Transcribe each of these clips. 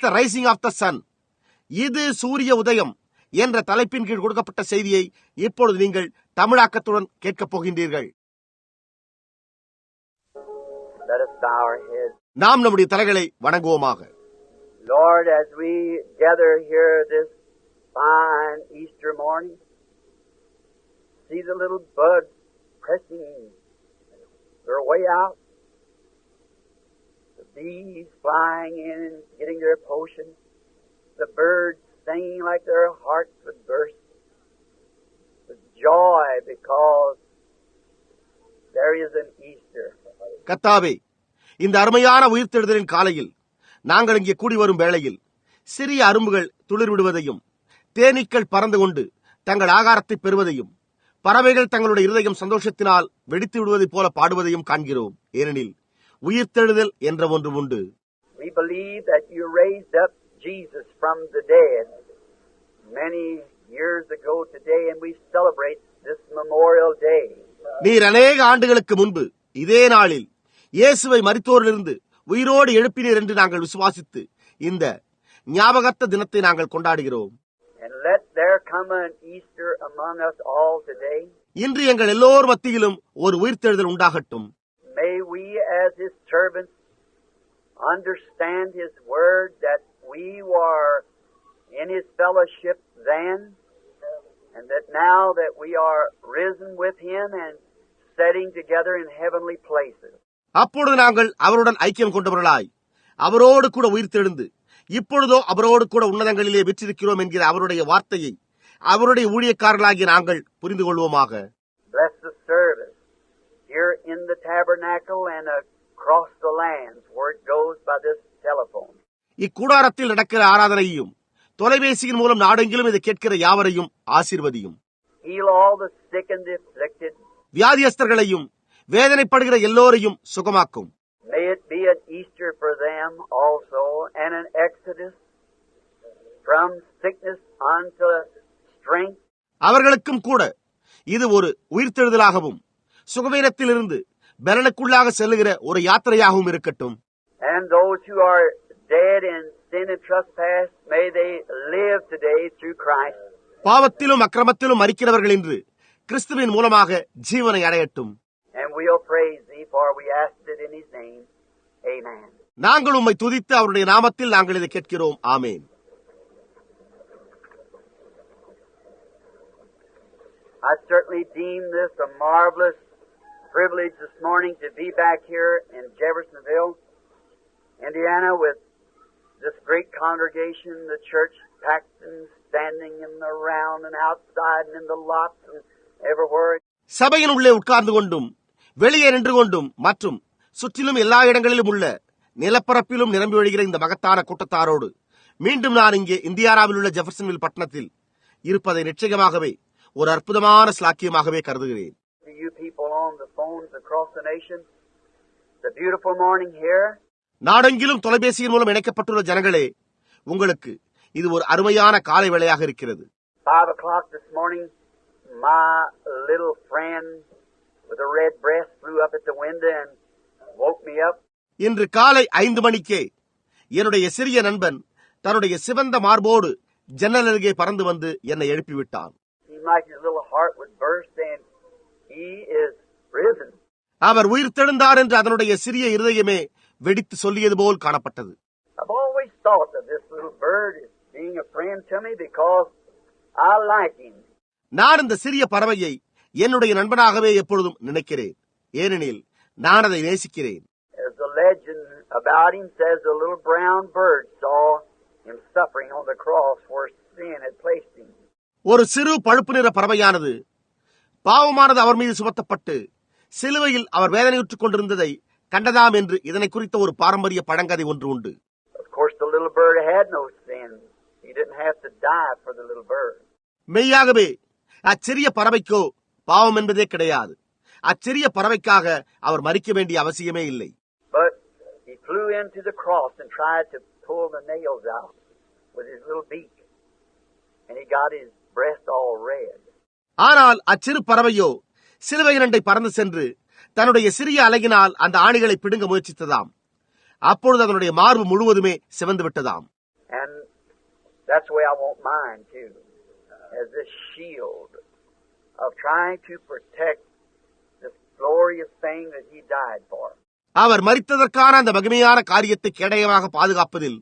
The rising of the sun, இது சூரிய உதயம் என்ற தலைப்பின் கீழ் கொடுக்கப்பட்ட செய்தியை இப்பொழுது நீங்கள் தமிழாக்கத்துடன் கேட்கப் போகின்றீர்கள். நாம் நம்முடைய தலைகளை வணங்குவோமாக. Lord, as we gather here this fine Easter morning, see the little buds pressing their way out, the bees flying in and getting their potion, the birds singing like their hearts would burst with joy because there is an Easter. கர்த்தாவே, இந்த அருமையான உயிர்த்தெழுதலின் காலையில் நாங்கள் இங்கே கூடி வரும் வேளையில் சிறிய அரும்புகள் துளிர்விடுவதையும், தேனீக்கள் பறந்து கொண்டு தங்கள் ஆகாரத்தை பெறுவதையும், பறவைகள் தங்களுடைய இருதயம் சந்தோஷத்தினால் வெடித்து விடுவதைப் போல பாடுவதையும் காண்கிறோம். ஏனெனில் உயிர்த்தெழுதல் என்ற ஒன்று உண்டு. We believe that you raised up Jesus from the dead many years ago today, and we celebrate this Memorial Day. நீர் அநேக ஆண்டுகளுக்கு முன்பு இதே நாளில் இயேசுவை மரித்தோரிலிருந்து உயிரோடு எழுப்பினீர் என்று நாங்கள் விசுவாசித்து இந்த ஞாபகத்த தினத்தை நாங்கள் கொண்டாடுகிறோம். And let there come an Easter among us all today. இன்று எங்கள் எல்லோர் மத்தியிலும் ஒரு உயிர்த்தெழுதல் உண்டாகட்டும். May we as his servants understand his word that we were in his fellowship then, and that now that we are risen with him and sitting together in heavenly places. அப்பொழுது நாங்கள் அவருடன் ஐக்கியம் கொண்டவர்களாய் அவரோடு கூட உயிர்த்தெழுந்து இப்பொழுதோ அவரோடு கூட உன்னதங்களிலே விற்றிருக்கிறோம் என்கிற அவருடைய வார்த்தையை அவருடைய ஊழியக்காரர்களாகிய நாங்கள் புரிந்து கொள்வோமாக. Bless the service here in the tabernacle and across the lands where it goes by this telephone. இக்கூடாரத்தில் நடக்கிற ஆராதனையையும் தொலைபேசியின் மூலம் நாடெங்கிலும் இதை கேட்கிற யாவரையும் ஆசீர்வதியும். Heal all the sick and the afflicted. வியாதியஸ்தர்களையும் வேதனைப்படுகிற எல்லோரையும் சுகமாக்கும். May it be an Easter for them also and an exodus from sickness unto strength. அவர்களுக்கும் கூட இது ஒரு உயிர்த்தெழுதலாகவும் சுகவீனத்திலிருந்து பலனுக்குள்ளாக செல்லுகிற ஒரு யாத்திரையாகவும் இருக்கட்டும். And those who are dead in sin and trespass, may they live today through Christ. பாவத்திலும் அக்கிரமத்திலும் மரிக்கிறவர்கள் என்று கிறிஸ்துவின் மூலமாக ஜீவனை அடையட்டும். And we'll praise thee, for we asked it in his name. Amen. நாங்கள் உம்மை துதித்து அவருடைய நாமத்தில் நாங்கள் இதை கேட்கிறோம். ஆமேன். I certainly deem this a marvelous privilege this morning to be back here in Jeffersonville, Indiana, with this great congregation, the church packed and standing in the round and outside and in the lots and everywhere. சபையின் உள்ளே உட்கார்ந்து கொண்டும் வெளியே நின்று கொண்டும் மற்றும் சுற்றிலும் எல்லா இடங்களிலும் உள்ள நிலப்பரப்பிலும் நிரம்பி வழிகிற இந்த மகத்தான கூட்டத்தாரோடு மீண்டும் நான் இங்கே இந்தியானாவில் உள்ள ஜெஃபர்சன்வில் பட்டணத்தில் இருப்பதை நிச்சயமாகவே ஒரு அற்புதமான ஸ்லாக்கியமாகவே கருதுகிறேன். நாடெங்கிலும் தொலைபேசியின் மூலம் இணைக்கப்பட்டுள்ள ஜனங்களே, உங்களுக்கு இது ஒரு அருமையான காலை வேளையாக இருக்கிறது. 5 o'clock this morning, my little friend with a red breast flew up at the window and woke me up. இன்று காலை 5 மணிக்கே என்னுடைய சிறிய நண்பன் தன்னுடைய சிவந்த மார்போடு ஜன்னல் அருகே பறந்து வந்து என்னை எழுப்பிவிட்டான். Like his little heart would burst and he is risen. அவர் உயிர்த்தெழுந்தார் என்று அதனுடைய சிறிய இருதயமே வெடித்து சொல்லியது போல் காணப்பட்டது. I've always thought of this little bird as being a friend to me because I like him. நான் இந்த சிறிய பறவையை என்னுடைய நண்பனாகவே எப்பொழுதும் நினைக்கிறேன், ஏனெனில் நான் அதை நேசிக்கிறேன். As the legend about him says, the little brown bird saw him suffering on the cross where sin had placed him. ஒரு சிறு பழுப்பு நிற பறவையானது பாவமானது அவர் மீது சுமத்தப்பட்டு சிலுவையில் அவர் வேதனையுற்றுக் கொண்டிருந்ததை கண்டதாம் என்று இதனை குறித்த ஒரு பாரம்பரிய பழங்கதை ஒன்று உண்டு. Of course, the little bird had no sin. He didn't have to die for the little bird. மெய்யாகவே அச்சிறிய பறவைக்கோ பாவம் என்பதே கிடையாது. அச்சிறிய பறவைக்காக அவர் மரிக்க வேண்டிய அவசியமே இல்லை. But he flew into the cross and tried to pull the nails out with his little beak, and he got his breast all red. ஆனால் அச்சிறு பறவையோ சிலுவை இரண்டை பறந்து சென்று தன்னுடைய சிறிய அலகினால் அந்த ஆணிகளை பிடுங்க முயற்சித்ததாம். அப்பொழுது அதனுடைய மார்பு முழுவதுமே சிவந்து விட்டதாம். And that's the way I want mine too, as this shield of trying to protect this glorious thing that He died for. அவர் மரித்ததற்கான அந்த மகிமையான காரியத்தை கேடயமாக பாதுகாப்பதில்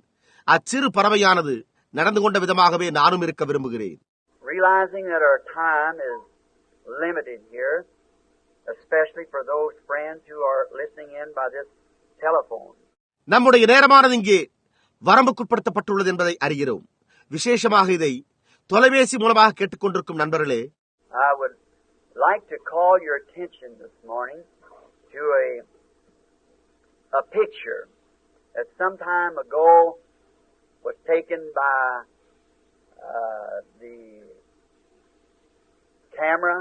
அச்சிறு பறவையானது நடந்து கொண்ட விதமாகவே நானும் இருக்க விரும்புகிறேன். Realizing that our time is limited here, especially for those friends who are listening in by this telephone. நம்முடைய நேரமானது இங்கே வரம்புக்குட்படுத்தப்பட்டுள்ளது என்பதை அறிகிறோம். விசேஷமாக இதை தொலைபேசி மூலமாக கேட்டுக்கொண்டிருக்கும் நண்பர்களே, I would like to call your attention this morning to a picture that some time ago was taken by the camera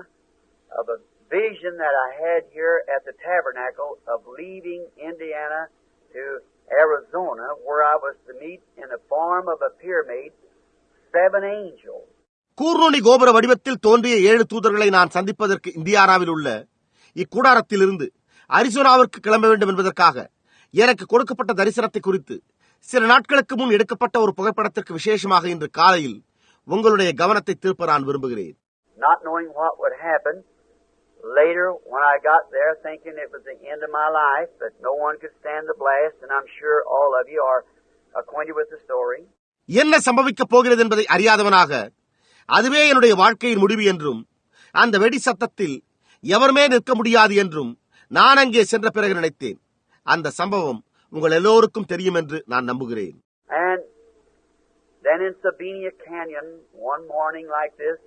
of a vision that I had here at the tabernacle of leaving Indiana to Arizona, where I was to meet in the form of a pyramid 7 angels. கூர்நுனி கோபுர வடிவத்தில் தோன்றிய 7 தூதர்களை நான் சந்திப்பதற்கு இந்தியானாவில் உள்ள இக்கூடாரத்திலிருந்து அரிசோனாவிற்கு கிளம்ப வேண்டும் என்பதற்காக எனக்கு கொடுக்கப்பட்ட தரிசனத்தை குறித்து சில நாட்களுக்கு முன் எடுக்கப்பட்ட ஒரு புகைப்படத்திற்கு விசேஷமாக இன்று காலையில் உங்களுடைய கவனத்தை திருப்ப நான் விரும்புகிறேன். Not knowing what would happen later when I got there, thinking it was the end of my life, that no one could stand the blast, and I'm sure all of you are acquainted with the story. என்ன சம்பவிக்கப் போகிறது என்பதை அறியாதவனாக அதுவே என்னுடைய வாழ்க்கையின் முடிவு என்றும் அந்த வெடி சத்தத்தில் எவருமே நிற்க முடியாது என்றும் நான் அங்கே சென்ற பிறகு நினைத்தேன். அந்த சம்பவம் உங்கள் எல்லோருக்கும் தெரியும் என்று நான் நம்புகிறேன். And then in Sabina Canyon, one morning like this,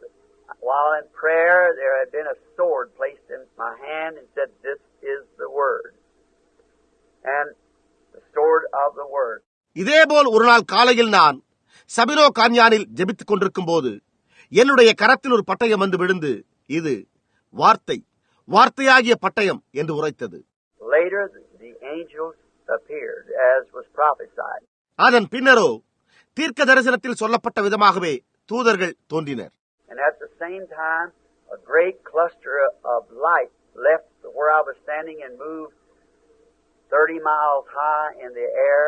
while in prayer, there had been a sword placed in my hand and said, "This is the word." And the sword of the word. இதேபோல் ஒரு நாள் காலையில் நான் சபினோ கான்யானில் ஜெபித்துக் கொண்டிருக்கும் போது என்னுடைய கரத்தில் ஒரு பட்டயம் வந்து விழுந்து, இது வார்த்தை, வார்த்தையாகிய பட்டயம் என்று உரைத்தது. Later, the angels appeared, as was prophesied. அதன் பின்னரோ தீர்க்க தரிசனத்தில் சொல்லப்பட்ட விதமாகவே தூதர்கள் தோன்றினர். And at the same time, a great cluster of light left where I was standing and moved 30 miles high in the air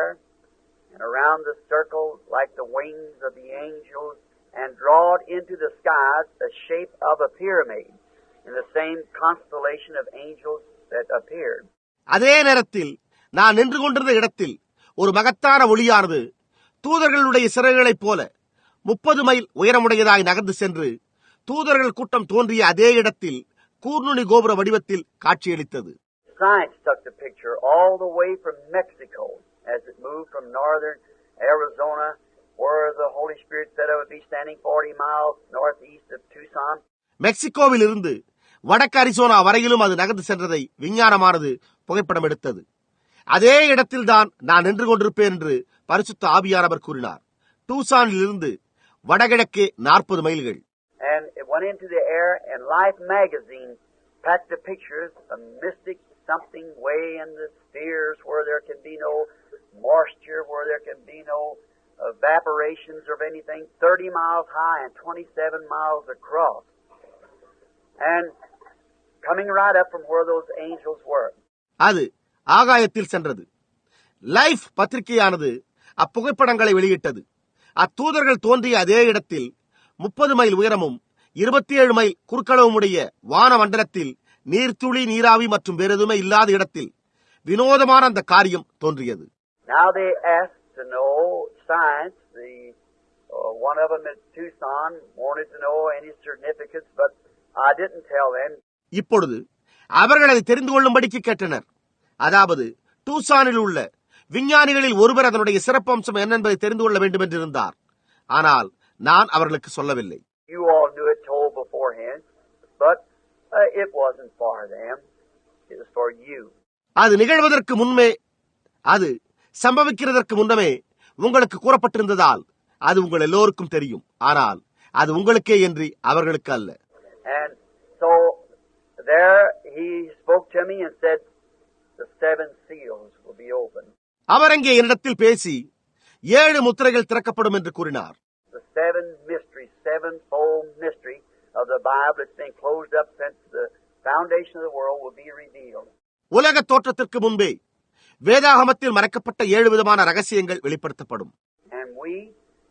and around the circle like the wings of the angels, and drawed into the skies the shape of a pyramid in the same constellation of angels that appeared. அதே நேரத்தில் நான் நின்று கொண்டிருந்த இடத்தில் ஒரு மகத்தான ஒளியானது தூதர்களுடைய சிறகுகளைப் போல 30 மைல் உயரமுடையதாய் நகர்ந்து சென்று தூதர்கள் கூட்டம் தோன்றிய அதே இடத்தில் கூர்நுனி கோபுர வடிவத்தில் காட்சியளித்தது. Science took the picture all the way from Mexico as it moved from northern Arizona, where the Holy Spirit said I would be standing 40 miles northeast of Tucson. மெக்சிகோவில் இருந்து வடக்கு அரிசோனா வரையிலும் அது நகர்ந்து சென்றதை விஞ்ஞானமானது புகைப்படம் எடுத்தது. அதே இடத்தில் தான் நான் நின்று கொண்டிருப்பேன் என்று பரிசுத்த ஆவியானவர் கூறினார். டூசானில் இருந்து வடகிழக்கே 40 மைல்கள். And it went into the air, and Life magazine packed the pictures, a mystic something way in the spheres where there can be no moisture, where there can be no evaporations of anything, 30 miles high and 27 miles across. And coming right up from where those angels were. அது ஆகாயத்தில் சென்றது. Life பத்திரிகையானது அப்புகைப்படங்களை வெளியிட்டது. அத்தூதர்கள் தோன்றிய அதே இடத்தில் 30 mile உயரமும் 27 mile குறுக்களவுமுடைய வான மண்டலத்தில் நீர்த்துளி, நீராவி மற்றும் வேறு எதுவுமே இல்லாத இடத்தில் வினோதமான அந்த காரியம் தோன்றியது. Now they asked to know science. One of them at Tucson wanted to know any certificates, but I didn't tell them. இப்பொழுது அவர்கள் அதை தெரிந்து கொள்ளும்படிக்கு கேட்டனர். அதாவது டூசானில் உள்ள விஞ்ஞானிகளில் ஒருவர் அதனுடைய சிறப்பம்சம் என்ன என்பதை தெரிந்து கொள்ள வேண்டும் என்றிருந்தார். ஆனால் நான் அவர்களுக்கு சொல்லவில்லை. You all knew it told beforehand, but it wasn't for them. It was for you. அது நிகழ்வதற்கு முன்பே, அது சம்பவிக்கிறதற்கு முன்னமே உங்களுக்கு கூறப்பட்டிருந்ததால் அது உங்கள் எல்லோருக்கும் தெரியும். ஆனால் அது உங்களுக்கே என்று அவர்களுக்கு அல்ல. And so there he spoke to me and said, the 7 seals will be opened. அவர் அங்கே என்னிடத்தில் பேசி 7 முத்திரைகள் திறக்கப்படும் என்று கூறினார். The 7 mysteries, 7-fold mystery of the Bible that's been closed up since the foundation of the world will be revealed. உலக தோற்றத்திற்கு முன்பே வேதாகமத்தில் மறைக்கப்பட்ட 7 விதமான ரகசியங்கள் வெளிப்படுத்தப்படும். And we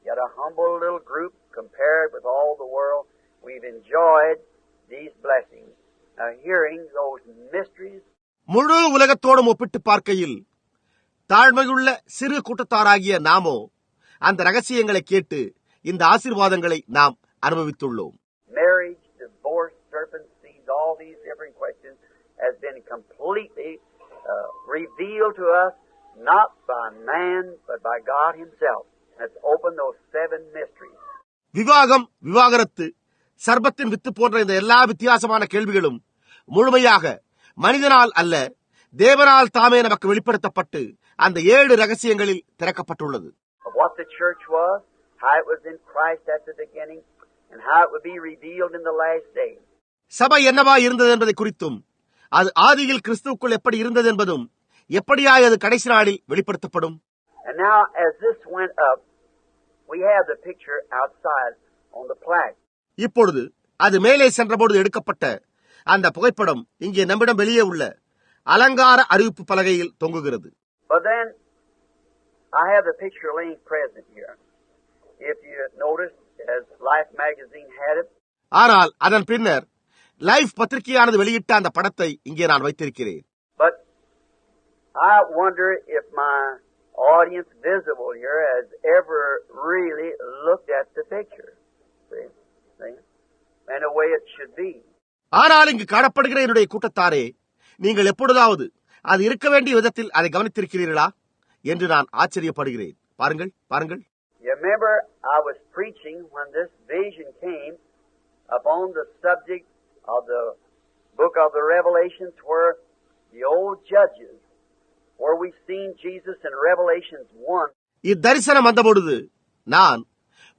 yet a humble little group compared with all the world. We've enjoyed these blessings, hearing those mysteries. முழு உலகத்தோடும் ஒப்பிட்டு பார்க்கையில் தாழ்மையுள்ள சிறு கூட்டத்தாராகிய நாமோ அந்த ரகசியங்களை கேட்டு இந்த ஆசீர்வாதங்களை நாம் அனுபவித்துள்ளோம். Marriage, divorce, serpent seeds, all these different questions has been completely revealed to us, not by man, but by God Himself. Has opened those 7 mysteries. விவாகம், விவாகரத்து, சர்பத்தின் வித்து போன்ற இந்த எல்லா வித்தியாசமான கேள்விகளும் முழுமையாக மனிதனால் அல்ல, தேவனால் தாமே நமக்கு வெளிப்படுத்தப்பட்டு அந்த 7 ரகசியங்களில் திறக்கப்பட்டுள்ளது. What the church was, how it was in Christ at the beginning, and how it would be revealed in the last days. சபை என்னவா இருந்தது என்பதை குறித்தும், அது ஆதியில் கிறிஸ்துவுக்குள் எப்படி இருந்தது என்பதும், எப்படியாய் அது கடைசி நாளில் வெளிப்படுத்தப்படும். And now, as this went up, we have the picture outside on the plaque. இப்பொழுது அது மேலே சென்றபொழுது எடுக்கப்பட்ட அந்த புகைப்படம் இங்கே நம்மிடம் வெளியே உள்ள அலங்கார அறிவிப்பு பலகையில் தொங்குகிறது. But then, I have the picture laying present here. If you notice, as Life magazine had it. ஆனால் அதன் பின்னர் லைஃப் பத்திரிகையானது வெளியிட்ட அந்த படத்தை இங்கே நான் வைத்திருக்கிறேன். But I wonder if my audience visible here has ever really looked at the picture. See? And the way it should be. ஆனால் இங்கு காணப்படுகிற என்னுடைய கூட்டத்தாரே, நீங்கள் எப்பொழுதாவது அது இருக்க வேண்டிய விதத்தில் அதை கவனித்திருக்கிறீர்களா என்று நான் ஆச்சரியப்படுகிறேன். பாருங்கள், பாருங்கள். You remember I was preaching when this vision came upon the subject of the book of the Revelations, where the old judges, where we've seen Jesus in Revelations 1. இத்தரிசனம் வந்தபொழுது நான்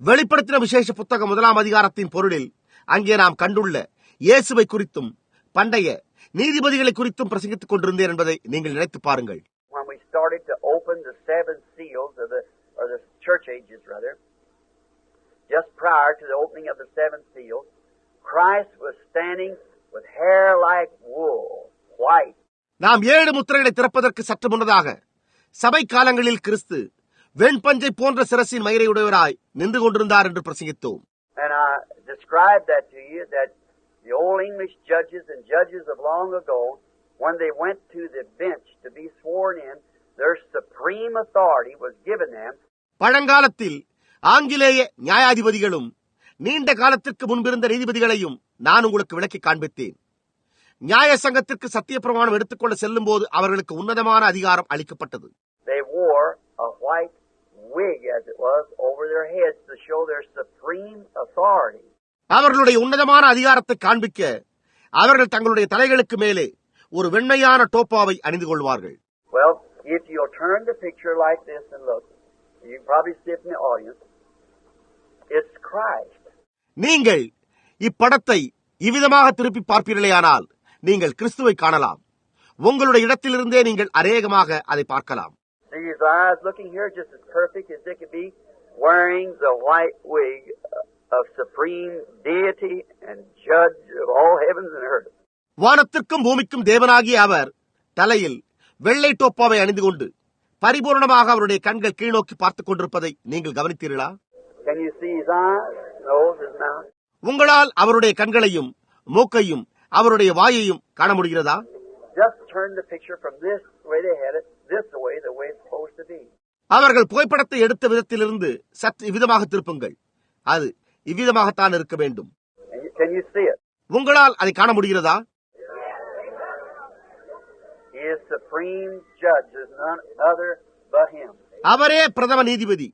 வெளிப்படுத்தின விசேஷ புத்தகம் 1ஆம் அதிகாரத்தின் பொருளில் அங்கே நாம் கண்டுள்ள இயேசுவை குறித்தும் பண்டைய நீதிபதிகளை குறித்தும் பிரசங்கித்துக் கொண்டிருந்தேன் என்பதை நீங்கள் நினைத்து பாருங்கள். When we started to open the 7 seals of the church ages, rather, just prior to the opening of the 7 seals, Christ was standing with hair like wool, white. நாம் 7 முத்திரைகளை திறப்பதற்கு சற்று முன்னதாக சபை காலங்களில் கிறிஸ்து வெண்பஞ்சை போன்ற சிரசின் மயிரையுடையவராய் நின்று கொண்டிருந்தார் என்று பிரசங்கித்தோம். And I described that to you, that the old English judges and judges of long ago, when they went to the bench to be sworn in, their supreme authority was given them. பழங்காலத்தில் ஆங்கிலேய நியாயாதிபதிகளும் நீண்ட காலத்திற்கு முன்பிருந்த நீதிபதிகளையும் நான் உங்களுக்கு விளக்கி காண்பித்தேன். நியாய சங்கத்திற்கு சத்திய பிரமாணம் எடுத்துக்கொள்ள செல்லும் போது அவர்களுக்கு உன்னதமான அதிகாரம் அளிக்கப்பட்டது. They wore a white wig, as it was, over their heads to show their supreme authority. அவர்களுடைய உன்னதமான அதிகாரத்தை காண்பிக்க அவர்கள் தங்களுடைய தலைகளுக்கு மேலே ஒரு வெண்மையான டோப்பாவை அணிந்து கொள்வார்கள். Well, if you'll turn the picture like this and look, you can probably see it in the audience. It's Christ. நீங்கள் இப்படத்தை இவ்விதமாக திருப்பி பார்ப்பீர்களேயானால் நீங்கள் கிறிஸ்துவை காணலாம். உங்களுடைய இடத்திலிருந்தே நீங்கள் அநேகமாக அதை பார்க்கலாம். See his eyes looking here just as perfect as they could be, wearing the white wig of supreme deity and judge of all heavens and earth. வானத்திற்கும் பூமிக்கும் தேவனாகிய அவர் தலையில் வெள்ளை டோப்பாவை அணிந்து கொண்டு பரிபூர்ணமாக அவருடைய கண்கள் கீழ்நோக்கி பார்த்துக் கொண்டிருப்பதை நீங்கள் கவனித்தீர்களா? Can you see his eyes, nose, his mouth? உங்களால் அவருடைய கண்களையும் மூக்கையும் அவருடைய வாயையும் காண முடிகிறதா? Just turn the picture from this way they had it, this way, the way it's supposed to be. அவர்கள் புகைப்படத்தை எடுத்த விதத்திலிருந்து சற்று இவ்விதமாக திருப்புங்கள். அது இவ்விதமாகத்தான் இருக்க வேண்டும். Can you see it? உங்களால் அதை காண முடிகிறதா? He is supreme judge. There's none other but him. அவரே பிரதம நீதிபதி.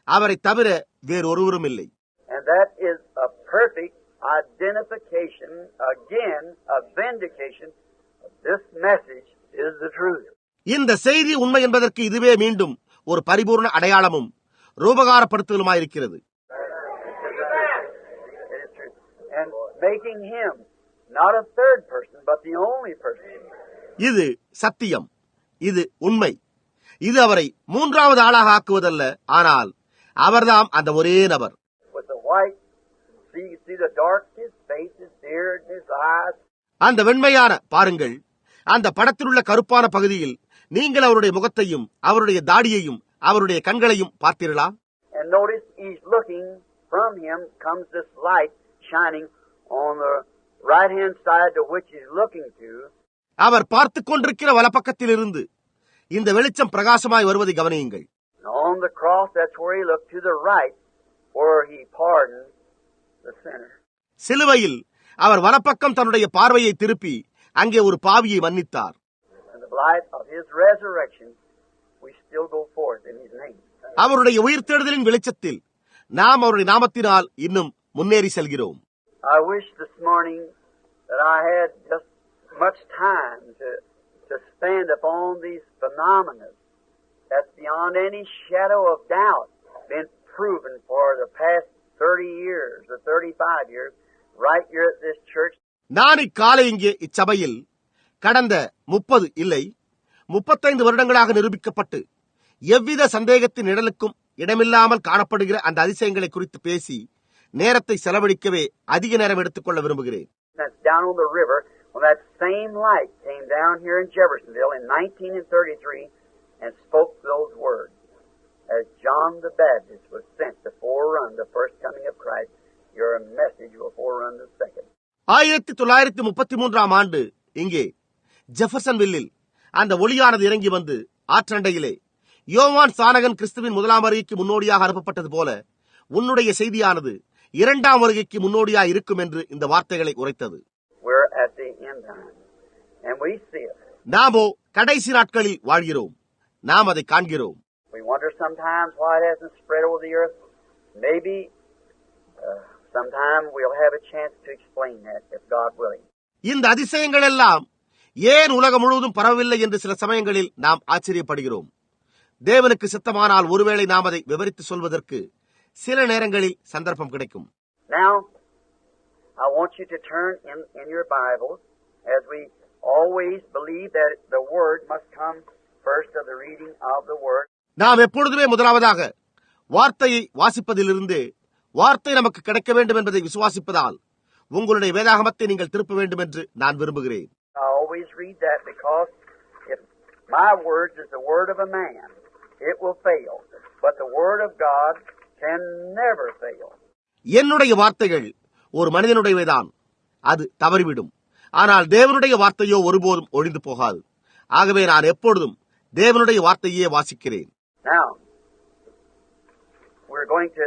அவரை தவிர வேறு ஒருவரும் இல்லை. And that is a perfect identification, again, a vindication. This message is the truth. இந்த செய்தி உண்மை என்பதற்கு இதுவே மீண்டும் ஒரு பரிபூர்ண அடையாளமும் ரூபகாரப்படுத்தலுமாயிருக்கிறது. And making him not a third person, but the only person. இது சத்தியம், இது உண்மை. இது அவரை மூன்றாவது ஆளாக ஆக்குவதல்ல, ஆனால் அவர்தாம் அந்த ஒரே நபர். With the white, see the dark, his face, his beard, his eyes. அந்த வெண்மையான பாருங்கள், அந்த படத்தில் உள்ள கருப்பான பகுதியில் நீங்கள் அவருடைய முகத்தையும் அவருடைய தாடியையும் அவருடைய கண்களையும் பார்த்தீர்களா? And notice he's looking from him comes this light shining on the right-hand side to which he's looking to. அவர் பார்த்து கொண்டிருக்கிற வலப்பக்கத்தில் இருந்து இந்த வெளிச்சம் பிரகாசமாய் வருவதை கவனியுங்கள். On the cross, that's where he looked to the right, where he pardoned the sinner. சிலுவையில் அவர் வலப்பக்கம் தன்னுடைய பார்வையை திருப்பி அங்கே ஒரு பாவியை மன்னித்தார். In the light of his resurrection, we still go forth in his name. அவருடைய உயிர்த்தெழுதலின் வெளிச்சத்தில் நாம் அவருடைய நாமத்தினால் இன்னும் முன்னேறி செல்கிறோம். I wish this morning that I had just much time to stand upon these phenomena that's beyond any shadow of doubt been proven for the past 30 years or 35 years right here at this church. நான் இக்காலை இங்கே இச்சபையில் கடந்த 30 இல்லை 35 வருடங்களாக நிரூபிக்கப்பட்டு எவ்வித சந்தேகத்தின் நிழலுக்கும் இடமில்லாமல் காணப்படுகிற அந்த அதிசயங்களை குறித்து பேசி நேரத்தை செலவழிக்கவே அதிக நேரம் எடுத்துக்கொள்ள விரும்புகிறேன். That's down on the river when that same light came down here in Jeffersonville in 1933 and spoke those words. As John the Baptist was sent to forerun the first coming of Christ, your message will forerun the second. 1933 ஆண்டு இங்கே ஜெஃபர்சன்வில்லில் அந்த ஒளியானது இறங்கி வந்து ஆற்றண்டையிலே யோவான் சானகன் கிறிஸ்துவின் முதலாம் வருகைக்கு முன்னோடியாக அனுப்பப்பட்டது போல உன்னுடைய செய்தியானது இரண்டாம் வருகைக்கு முன்னோடியாக இருக்கும் என்று இந்த வார்த்தைகளை உரைத்தது. நாமோ கடைசி நாட்களில் வாழ்கிறோம். நாம் அதை காண்கிறோம். இந்த அதிசயங்கள் எல்லாம் ஏன் உலகம் முழுவதும் பரவவில்லை என்று சில சமயங்களில் நாம் ஆச்சரியப்படுகிறோம். தேவனுக்கு சித்தமானால் ஒருவேளை நாம் அதை விவரித்து சொல்வதற்கு சில நேரங்களில் சந்தர்ப்பம் கிடைக்கும். Now, I want you to turn in your Bibles, as we always believe that the Word must come first of the reading of the Word. நாம் எப்பொழுதுமே முதலாவதாக வார்த்தையை வாசிப்பதிலிருந்து வார்த்தை நமக்கு கிடைக்க வேண்டும் என்பதை விசுவாசிப்பதால் உங்களுடைய வேதாகமத்தை நீங்கள் திருப்ப வேண்டும் என்று நான் விரும்புகிறேன். I always read that because if my words is the word of a man, it will fail. But the word of God can never fail. என்னுடைய வார்த்தைகள் ஒரு மனிதனுடையவைதான், அது தவறிவிடும். ஆனால் தேவனுடைய வார்த்தையோ ஒருபோதும் ஒழிந்து போகாது. ஆகவே நான் எப்பொழுதும் தேவனுடைய வார்த்தையே வாசிக்கிறேன். Now, we're going to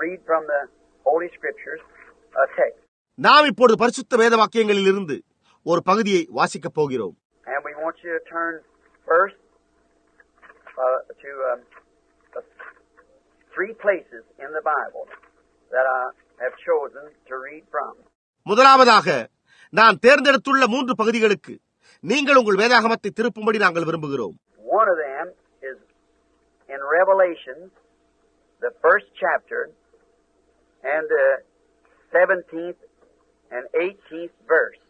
read from the Holy Scriptures a text. நாம் இப்பொழுது பரிசுத்த வேத வாக்கியங்களில் இருந்து ஒரு பகுதியை வாசிக்கப் போகிறோம். And we want you to turn first to three places in the Bible that I have chosen to read from. முதலாவதாக நான் தேர்ந்தெடுத்துள்ள 3 பகுதிகளுக்கு நீங்கள் உங்கள் வேதாகமத்தை திருப்பும்படி நாங்கள் விரும்புகிறோம். One of them is in Revelation, the first chapter, and the 17th and 18th verse.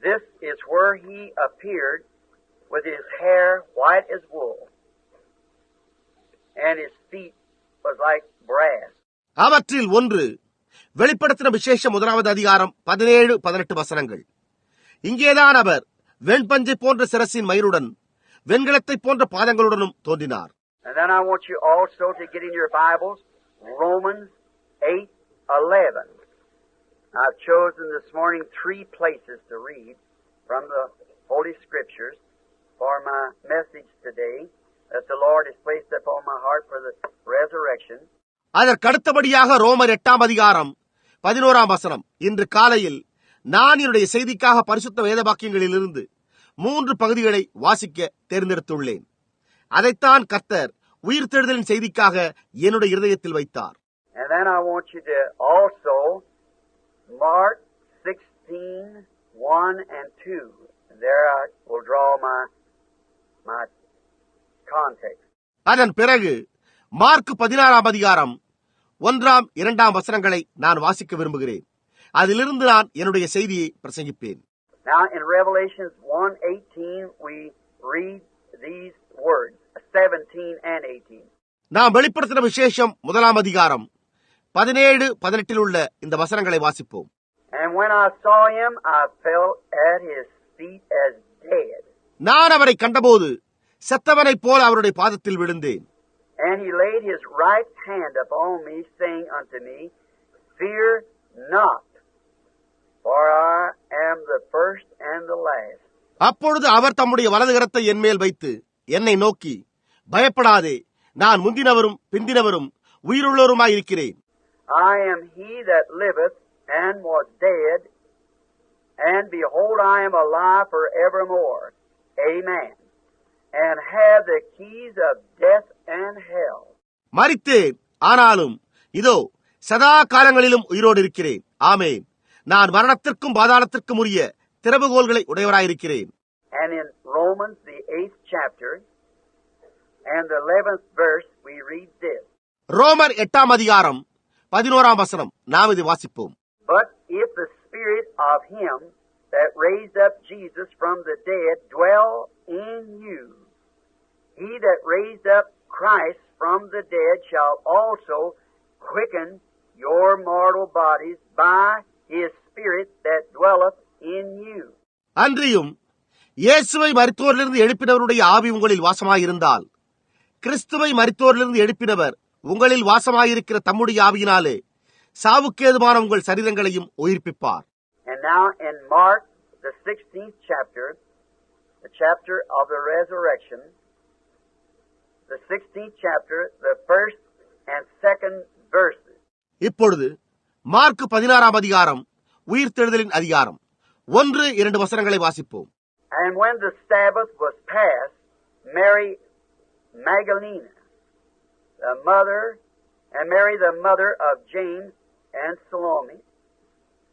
This is where he appeared with his hair white as wool, and his feet was like brass. அவற்றில் ஒன்று வெளிப்படுத்தின விசேஷம் 1வது அதிகாரம் 17-18 வசனங்கள். இங்கேதான் அவர் வெண்பஞ்சை போன்ற சிரசின் மயிருடன் வெண்கலத்தை போன்ற பாதங்களுடனும் தோன்றினார். And then I want you also to get in your Bibles Romans 8:11. I've chosen this morning 3 places to read from the Holy Scriptures for my message today that the Lord has placed upon my heart for the resurrection. அதற்கடுத்தபடியாக ரோமர் 8ஆம் அதிகாரம் 11ஆம் வசனம். இன்று காலையில் நான் என்னுடைய செய்திக்காக பரிசுத்த வேத வாக்கியங்களிலிருந்து 3 பகுதிகளை வாசிக்க தேர்ந்தெடுத்துள்ளேன். அதைத்தான் கர்த்தர் உயிர்த்தெழுதலின் செய்திக்காக என்னுடைய இருதயத்தில் வைத்தார். And then I want you to also Mark 16:1 and 2. There I will draw my context. அதன் பிறகு மார்க் 16ஆம் அதிகாரம் 1ஆம் 2ஆம் வசனங்களை நான் வாசிக்க விரும்புகிறேன். அதிலிருந்து நான் என்னுடைய செய்தியை பிரசங்கிப்பேன். Now in Revelations 1:18 we read these words, 17 and 18. நாம் வெளிப்படுத்தின விசேஷம் 1ஆம் அதிகாரம் 17-18 உள்ள இந்த வசனங்களை வாசிப்போம். And when I saw him, I fell at his feet as dead. நான் அவரை கண்டபோது செத்தவனைப் போல அவருடைய பாதத்தில் விழுந்தேன். And he laid his right hand upon me, saying unto me, Fear not, for I am the first and the last. அப்பொழுது அவர் தம்முடைய வலது கரத்தை என் மேல் வைத்து என்னை நோக்கி, பயப்படாதே, நான் முந்தினவரும் பிந்தினவரும் உயிருள்ளவருமாயிருக்கிறேன். I am he that liveth and was dead, and behold, I am alive forevermore. Amen. And have the keys of death and hell. மரித்தேன், ஆனாலும் இதோ சதா காலங்களிலும் உயிரோடு இருக்கிறேன். ஆமேன். நான் மரணத்திற்கும் பாதாளத்திற்கும் உரிய திறவுகோல்களை உடையவராயிருக்கிறேன். And in Romans, the 8th chapter, and the 11th verse, we read this. ரோமர் 8ஆம் அதிகாரம் 11ஆம் வசனம் நாம் இதை வாசிப்போம். But if the spirit of him that raised up Jesus from the dead dwell in you, he that raised up Christ from the dead shall also quicken your mortal bodies by his spirit that dwelleth in you. அன்றியும் இயேசுவை மரித்தோரிலிருந்து எழுப்பினவருடைய ஆவி உங்களில் வாசமாயிருந்தால், கிறிஸ்துவை மரித்தோரிலிருந்து எழுப்பினவர் உங்களில் வாசமாயிருக்கிற தம்முடைய ஆவியினாலே சாவுக்கேதுமான உங்கள் சரீரங்களையும் உயிர்ப்பிப்பார். And now in Mark, the 16th chapter, the chapter of the resurrection, the 16th chapter, the first and second verses. இப்பொழுது மார்க் 16ஆம் அதிகாரம் உயிர்த்தெழுதலின் அதிகாரம் 1-2 வசனங்களை வாசிப்போம். And when the Sabbath was past, Mary Magdalene, the mother, and Mary the mother of James and Salome,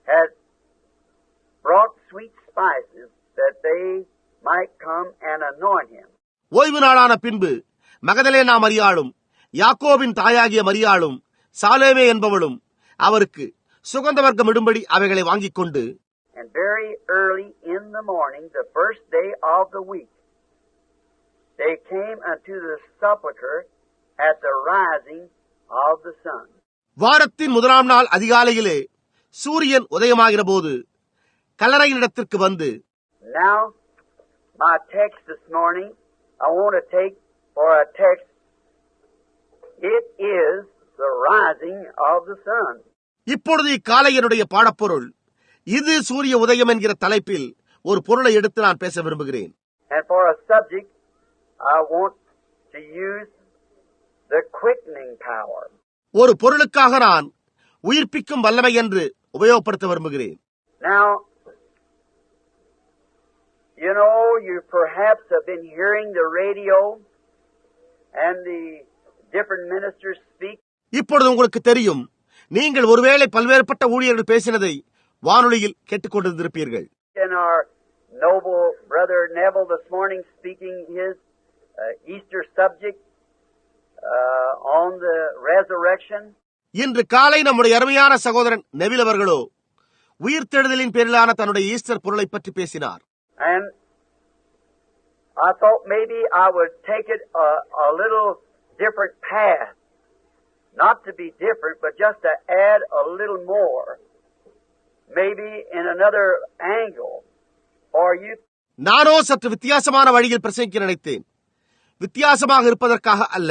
had brought sweet spices that they might come and anoint him. ஓய்வு நாளான பின்பு Magdalene மரியாளும் யாக்கோபின் தாயாகிய மரியாளும் சாலேமே என்பவளும் அவருக்கு சுகந்த வர்க்கம் இடும்படி அவைகளை வாங்கிக் கொண்டு, And very early in the morning, the first day of the week, they came unto the sepulchre at the rising of the sun. வாரத்தின் முதலாம் நாள் அதிகாலையிலே சூரியன் உதயமாகிற போது கல்லறையினிடத்திற்கு வந்து, Now, my text this morning, I want to take for a text, it is the rising of the sun. இப்பொழுது இக்காலை என்னுடைய பாடப்பொருள், இது சூரிய உதயம் என்கிற தலைப்பில் ஒரு பொருளை எடுத்து நான் பேச விரும்புகிறேன். And for a subject, I want to use the quickening power. ஒரு பொருளுக்காக நான் உயிர்ப்பிக்கும் வல்லமை என்று உபயோகப்படுத்த விரும்புகிறேன். Now, you know, you perhaps have been hearing the radio and the different ministers speak. இப்பொழுது உங்களுக்கு தெரியும், நீங்கள் ஒருவேளை பல்வேறுபட்ட ஊழியர்கள் பேசினதை வானொலியில் கேட்டுக்கொண்டிருந்திருப்பீர்கள். And our noble brother Neville this morning speaking his Easter subject on the resurrection. இன்று காலை நம்முடைய அருமையான சகோதரன் நெவில் அவர்களோ உயிர்த்தெழுதலின் பேரிலான தன்னுடைய ஈஸ்டர் பொருளை பற்றி பேசினார். And I thought maybe I would take it a little different path. Not to be different, but just to add a little more. Maybe in another angle. Or you. நானோ சற்று வித்தியாசமான வழியில் பிரசங்கிக்க நினைத்தேன். வித்தியாசமாக இருப்பதற்காக அல்ல,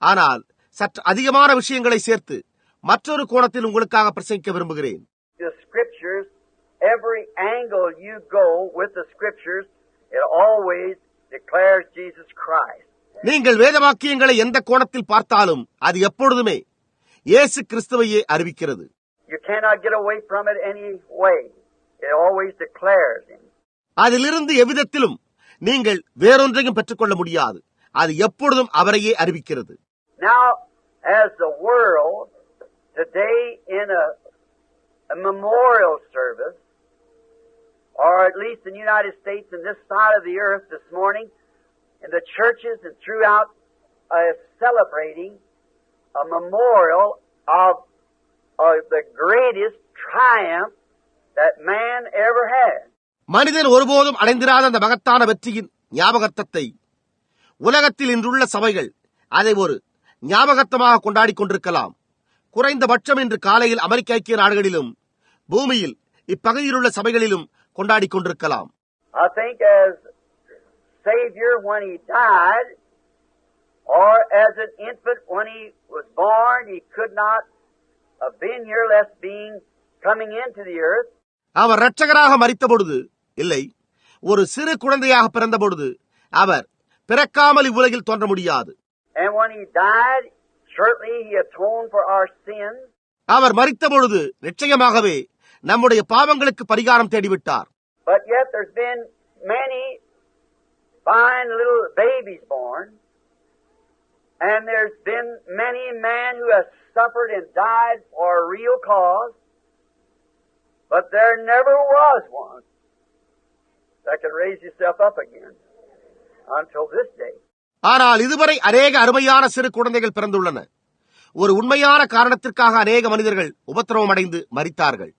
ஆனால் சற்று அதிகமான விஷயங்களை சேர்த்து மற்றொரு கோணத்தில் உங்களுக்காக பிரசங்கிக்க விரும்புகிறேன். The scriptures, every angle you go with the scriptures, it always declares Jesus Christ. நீங்கள் வேத வாக்கியங்களை எந்த கோணத்தில் பார்த்தாலும் அது எப்பொழுதுமே இயேசு கிறிஸ்துவையே அறிவிக்கிறது. You cannot get away from it any way. It always declares him. அதிலிருந்து எவ்விதத்திலும் நீங்கள் வேறொன்றையும் பெற்றுக்கொள்ள முடியாது. அது எப்பொழுதும் அவரையே அறிவிக்கிறது. Now, as the world today in a memorial service, or at least in the United States and this side of the earth this morning, in the churches and throughout, celebrating a memorial of the greatest triumph that man ever had. மனிதன் ஒருபோதும் அடைந்திராத அந்த மகத்தான வெற்றியின் ஞாபகத்தை உலகத்தில் இன்றுள்ள சபைகள் அதை ஒரு ஞாபகத்தமாக கொண்டாடி கொண்டிருக்கலாம். குறைந்தபட்சம் இன்று காலையில் அமெரிக்க ஐக்கிய நாடுகளிலும் பூமியில் இப்பகுதியில் உள்ள சபைகளிலும் கொண்டாடி கொண்டிருக்கலாம். I think as Savior when he died or as an infant when he was born, he could not have been here less being coming into the earth. அவர் இரட்சகராக மரித்த பொழுது இல்லை, ஒரு சிறு குழந்தையாக பிறந்த பொழுது அவர் பிறக்காமல் இவ்வுலகில் தோன்ற முடியாது. And when he died, certainly he atoned for our sins. அவர் மரித்த பொழுது நிச்சயமாகவே நம்முடைய பாவங்களுக்கு பரிகாரம் தேடிவிட்டார். But yet there's been many fine little babies born, and there's been many men who have suffered and died for a real cause, but there never was one that could raise himself up again until this day. ஆனால் இதுவரை அநேக அருமையான சிறு குழந்தைகள் பிறந்துள்ளன. ஒரு உண்மையான காரணத்திற்காக அநேக மனிதர்கள் உபத்திரவம் அடைந்து மரித்தார்கள்.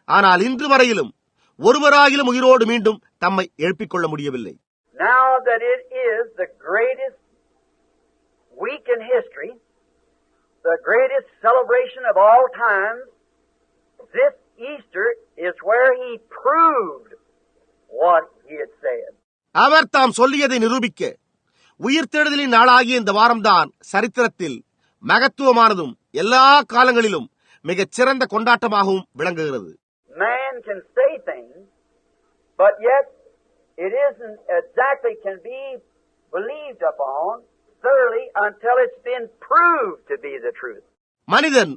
ஆனால் இன்று வரையிலும் ஒருவராகிலும் உயிரோடு மீண்டும் தம்மை எழுப்பிக் கொள்ள முடியவில்லை. Now that it is the greatest week in history, the greatest celebration of all times, this Easter is where he proved what he had said. அவர் தாம் சொல்லியதை நிரூபிக்க உயிர்த்தெழுதலின் நாளாகிய இந்த வாரம்தான் சரித்திரத்தில் மகத்துவமானதும் எல்லா காலங்களிலும் மிகச் சிறந்த கொண்டாட்டமாகவும் விளங்குகிறது. Man can say things, but yet it isn't exactly can be believed upon thoroughly until it's been proved to be the truth. மனிதன்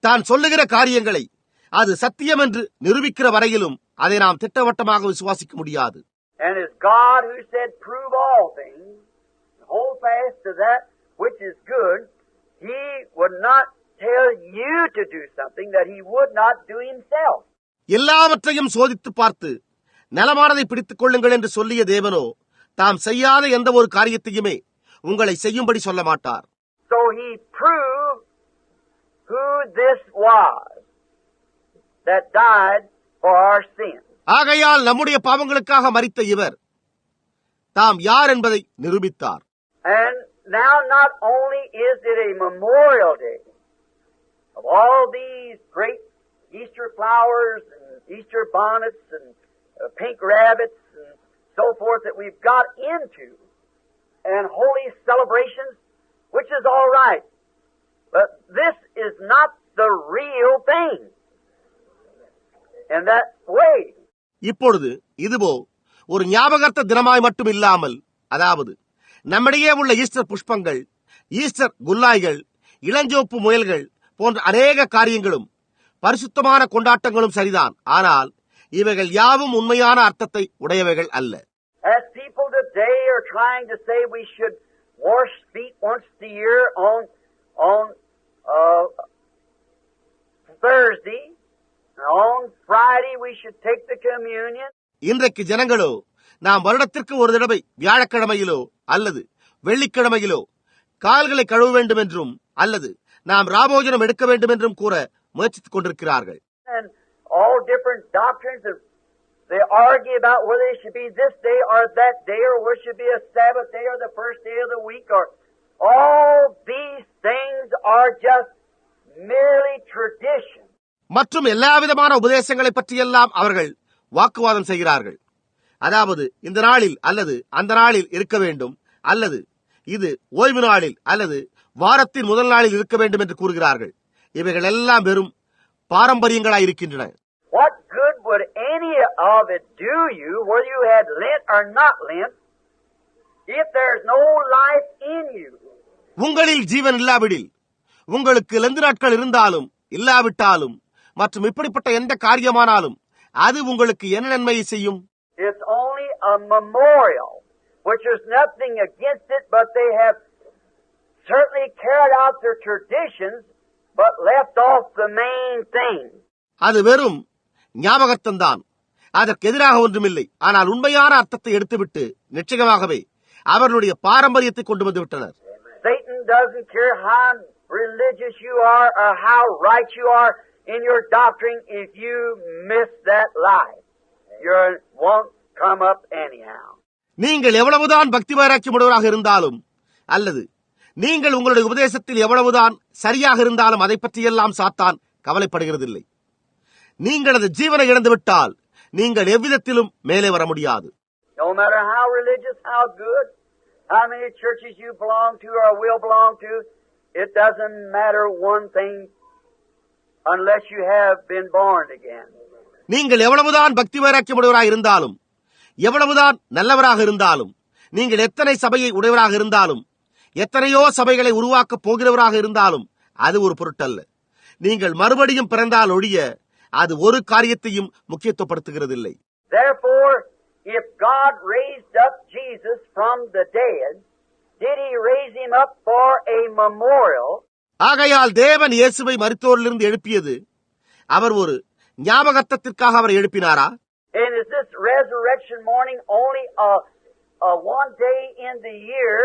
தான் சொல்லுகிற காரியங்களை அது சத்தியம் என்று நிரூபிக்கிற வரையிலும் அதை நாம் திட்டவட்டமாக விசுவாசிக்க முடியாது. And it's God who said, "Prove all things, hold fast to that which is good." He would not tell you to do something that he would not do himself. எல்லாவற்றையும் சோதித்து பார்த்து நலமானதை பிடித்துக் கொள்ளுங்கள் என்று சொல்லிய தேவனோ தாம் செய்யாத எந்த ஒரு காரியத்தையுமே உங்களை செய்யும்படி சொல்ல மாட்டார். So he proved who this was that died for our sins. ஆகையால் நம்முடைய பாவங்களுக்காக மரித்த இவர் தாம் யார் என்பதை நிரூபித்தார். And now not only is it a memorial day of all these great Easter flowers and Easter bonnets and pink rabbits and so forth that we've got into, and holy celebrations, which is all right, but this is not the real thing. In that way. இப்பொழுது இதுவோ ஒரு ஞாபகார்த்த தினமாய் மட்டும் இல்லாமல், அதாவது நம்மிடையே உள்ள Easter புஷ்பங்கள், Easter குல்லாய்கள், இளஞ்சோப்பு முயல்கள் போன்ற அநேக காரியங்களும் பரிசுத்தமான கொண்டாட்டங்களும் சரிதான். ஆனால் இவைகள் யாவும் உண்மையான அர்த்தத்தை உடையவைகள் அல்ல. As people today are trying to say we should wash feet once a year on Thursday, and on Friday we should take the communion. இன்றைக்கு ஜனங்களோ நாம் வருடத்திற்கு ஒரு தடவை வியாழக்கிழமையிலோ அல்லது வெள்ளிக்கிழமையிலோ கால்களை கழுவ வேண்டும் என்றும் அல்லது நாம் ராபோஜனம் எடுக்க வேண்டும் என்றும் கூற முயற்சித்துக் கொண்டிருக்கிறார்கள். And all different doctrines, they argue about whether it should be this day or that day, or whether it should be a Sabbath day or the first day of the week, or all these things are just merely tradition. மற்றும் எல்லா விதமான உபதேசங்களை பற்றியெல்லாம் அவர்கள் வாக்குவாதம் செய்கிறார்கள். அதாவது இந்த நாளில் அல்லது அந்த நாளில் இருக்க வேண்டும், அல்லது இது ஓய்வு நாளில் அல்லது வாரத்தின் முதல் நாளில் இருக்க வேண்டும் என்று கூறுகிறார்கள். இவைகள் எல்லாம் வெறும் பாரம்பரியங்களாய் இருக்கின்றன. What good would any of it do you, whether you had Lent or not Lent, if there's no life in you? உங்களில் ஜீவன் இல்லாவிடில், உங்களுக்கு லெந்து நாட்கள் இருந்தாலும் இல்லாவிட்டாலும் மற்றும் இப்படிப்பட்ட எந்த காரியமானாலும் அது உங்களுக்கு என்ன நன்மையை செய்யும்? It's only a memorial, which is nothing against it, but they have certainly carried out their traditions, but left off the main thing. அது வெறும் ஞாபகத்தந்தான், அதற்கு எதிராக ஒன்றுமில்லை. ஆனால் உண்மையான அர்த்தத்தை எடுத்துவிட்டு நிச்சயமாகவே அவர்களுடைய பாரம்பரியத்தை கொண்டு வந்து விட்டனர். Satan doesn't care how religious you are or how right you are in your doctrine. If you miss that life, you won't come up anyhow. நீங்கள் எவ்வளவுதான் பக்தி வைராக்கியமுடையவராக இருந்தாலும் அல்லது நீங்கள் உங்களுடைய உபதேசத்தில் எவ்வளவுதான் சரியாக இருந்தாலும் அதை பற்றியெல்லாம் சாத்தான் கவலைப்படுகிறதில்லை. நீங்களது ஜீவனை இழந்துவிட்டால் நீங்கள் எவ்விதத்திலும் மேலே வர முடியாது. No matter how religious, how good, how many churches you belong to or will belong to, it doesn't matter one thing unless you have been born again. நீங்கள் எவ்வளவுதான் பக்தி வைராக்கியமுடையவராக இருந்தாலும், எவ்வளவுதான் நல்லவராக இருந்தாலும், நீங்கள் எத்தனை சபையை உடையவராக இருந்தாலும், எத்தனையோ சபைகளை உருவாக்கப் போகிறவராக இருந்தாலும், அது ஒரு பொருட்டல்ல. நீங்கள் மறுபடியும் பிறந்தால் ஒழிய அது ஒரு காரியத்தையும் முக்கியத்துவப்படுத்துகிறதில்லை. Therefore, if God raised up Jesus from the dead, did he raise him up for a memorial? ஆகையால் தேவன் இயேசுவை மரித்தோரிலிருந்து எழுப்பியது அவர் ஒரு ஞாபகார்த்தத்திற்காக அவரை எழுப்பினாரா? And is this resurrection morning only a one day in the year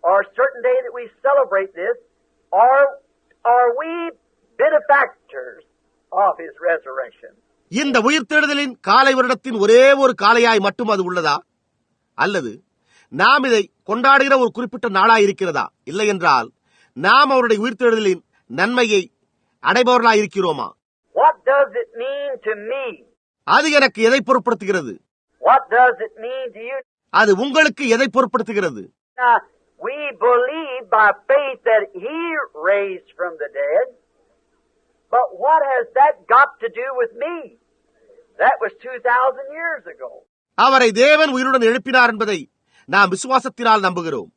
or a certain day that we celebrate this, or are we benefactors of his resurrection? இந்த உயிர்த்தெழுதலின் காலை வருடத்தின் ஒரே ஒரு காலையாய் மட்டும் அது உள்ளதா, அல்லது நாம் இதை கொண்டாடுகிற ஒரு குறிப்பிட்ட நாளாய் இருக்கிறதா? இல்லை என்றால் நாம் அவருடைய உயிர்த்தெழுதலின் நன்மையை அடைபவர்களாய் இருக்கிறோமா? What does it mean to me? அது எனக்கு எதை பொருட்படுத்துகிறது? What does it mean to you? அது உங்களுக்கு எதை பொருட்படுத்துகிறது? Now, we believe by faith that he raised from the dead, but what has that got to do with me? That was 2,000 years ago. அவரை தேவன் உயிருடன் எழுப்பினார் என்பதை நாம் விசுவாசத்தினால் நம்புகிறோம்.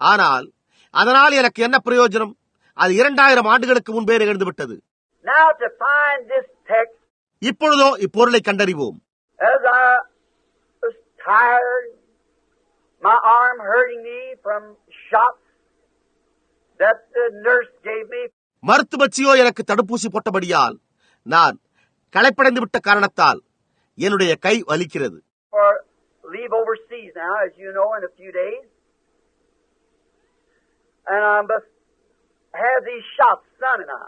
ஆனால் அதனால் எனக்கு என்ன பிரயோஜனம்? அது 2000 ஆண்டுகளுக்கு முன்பே நிகழ்ந்துவிட்டது. Now to find this text, இப்பொழுதோ இப்பொருளை கண்டறிவோம். as I was tired, my arm hurting me from shots that the nurse gave me. மருத்துவச்சியோ எனக்கு தடுப்பூசி போட்டபடியால் நான் களைப்படைந்து விட்ட காரணத்தால் என்னுடைய கை வலிக்கிறது. For leave overseas now, as you know, in a few days. And I must have these shots, son and I.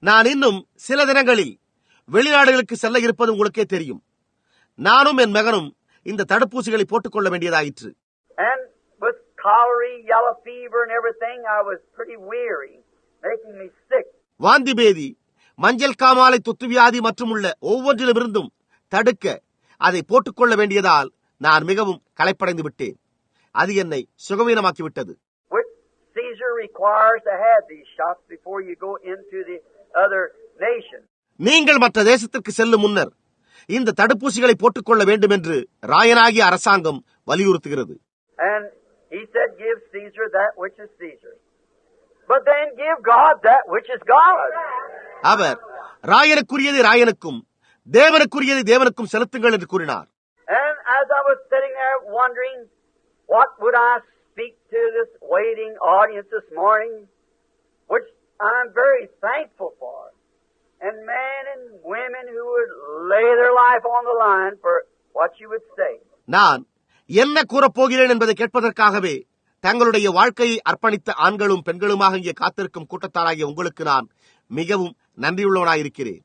நான் இன்னும் சில தினங்களில் வெளிநாடுகளுக்கு செல்ல இருப்பது உங்களுக்கே தெரியும். நானும் என் மகனும் இந்த தடுப்பூசிகளை போட்டுக்கொள்ள வேண்டியதாயிற்று. And with cholera, yellow fever and everything, I was pretty weary, making me sick. வாந்தி பேதி, மஞ்சள் காமாலை, தொத்து வியாதி மற்றும் உள்ள ஒவ்வொன்றிலுமிருந்தும் தடுக்க அதை போட்டுக்கொள்ள வேண்டியதால் நான் மிகவும் களைப்படைந்து விட்டேன். அது என்னை சுகவீனமாக்கிவிட்டது. Which Caesar requires to have these shots before you go into the other nation. நீங்கள் மற்ற தேசத்திற்கு செல்லும் முன்னர் இந்த தடுப்பூசிகளை போட்டுக்கொள்ள வேண்டும் என்று ராயனாகிய அரசாங்கம் வலியுறுத்துகிறது. And he said, give Caesar that which is Caesar's. But then give God that which is God's. அவர் ராயனுக்குரியதை ராயனுக்கும் தேவனுக்குரியதை தேவனுக்கும் செலுத்துங்கள் என்று கூறினார். And as I was sitting there wondering, what would I speak to this waiting audience this morning, which I'm very thankful for, and men and women who would lay their life on the line for what you would say. நான் என்ன கூறப்போகிறேன் என்பதை கேட்பதற்காகவே தங்களுடைய வாழ்க்கையை அர்ப்பணித்த ஆண்களும் பெண்களுமாக இங்கே காத்திருக்கும் கூட்டத்தாராகிய உங்களுக்கு நான் மிகவும் நன்றியுள்ளவனாயிருக்கிறேன்.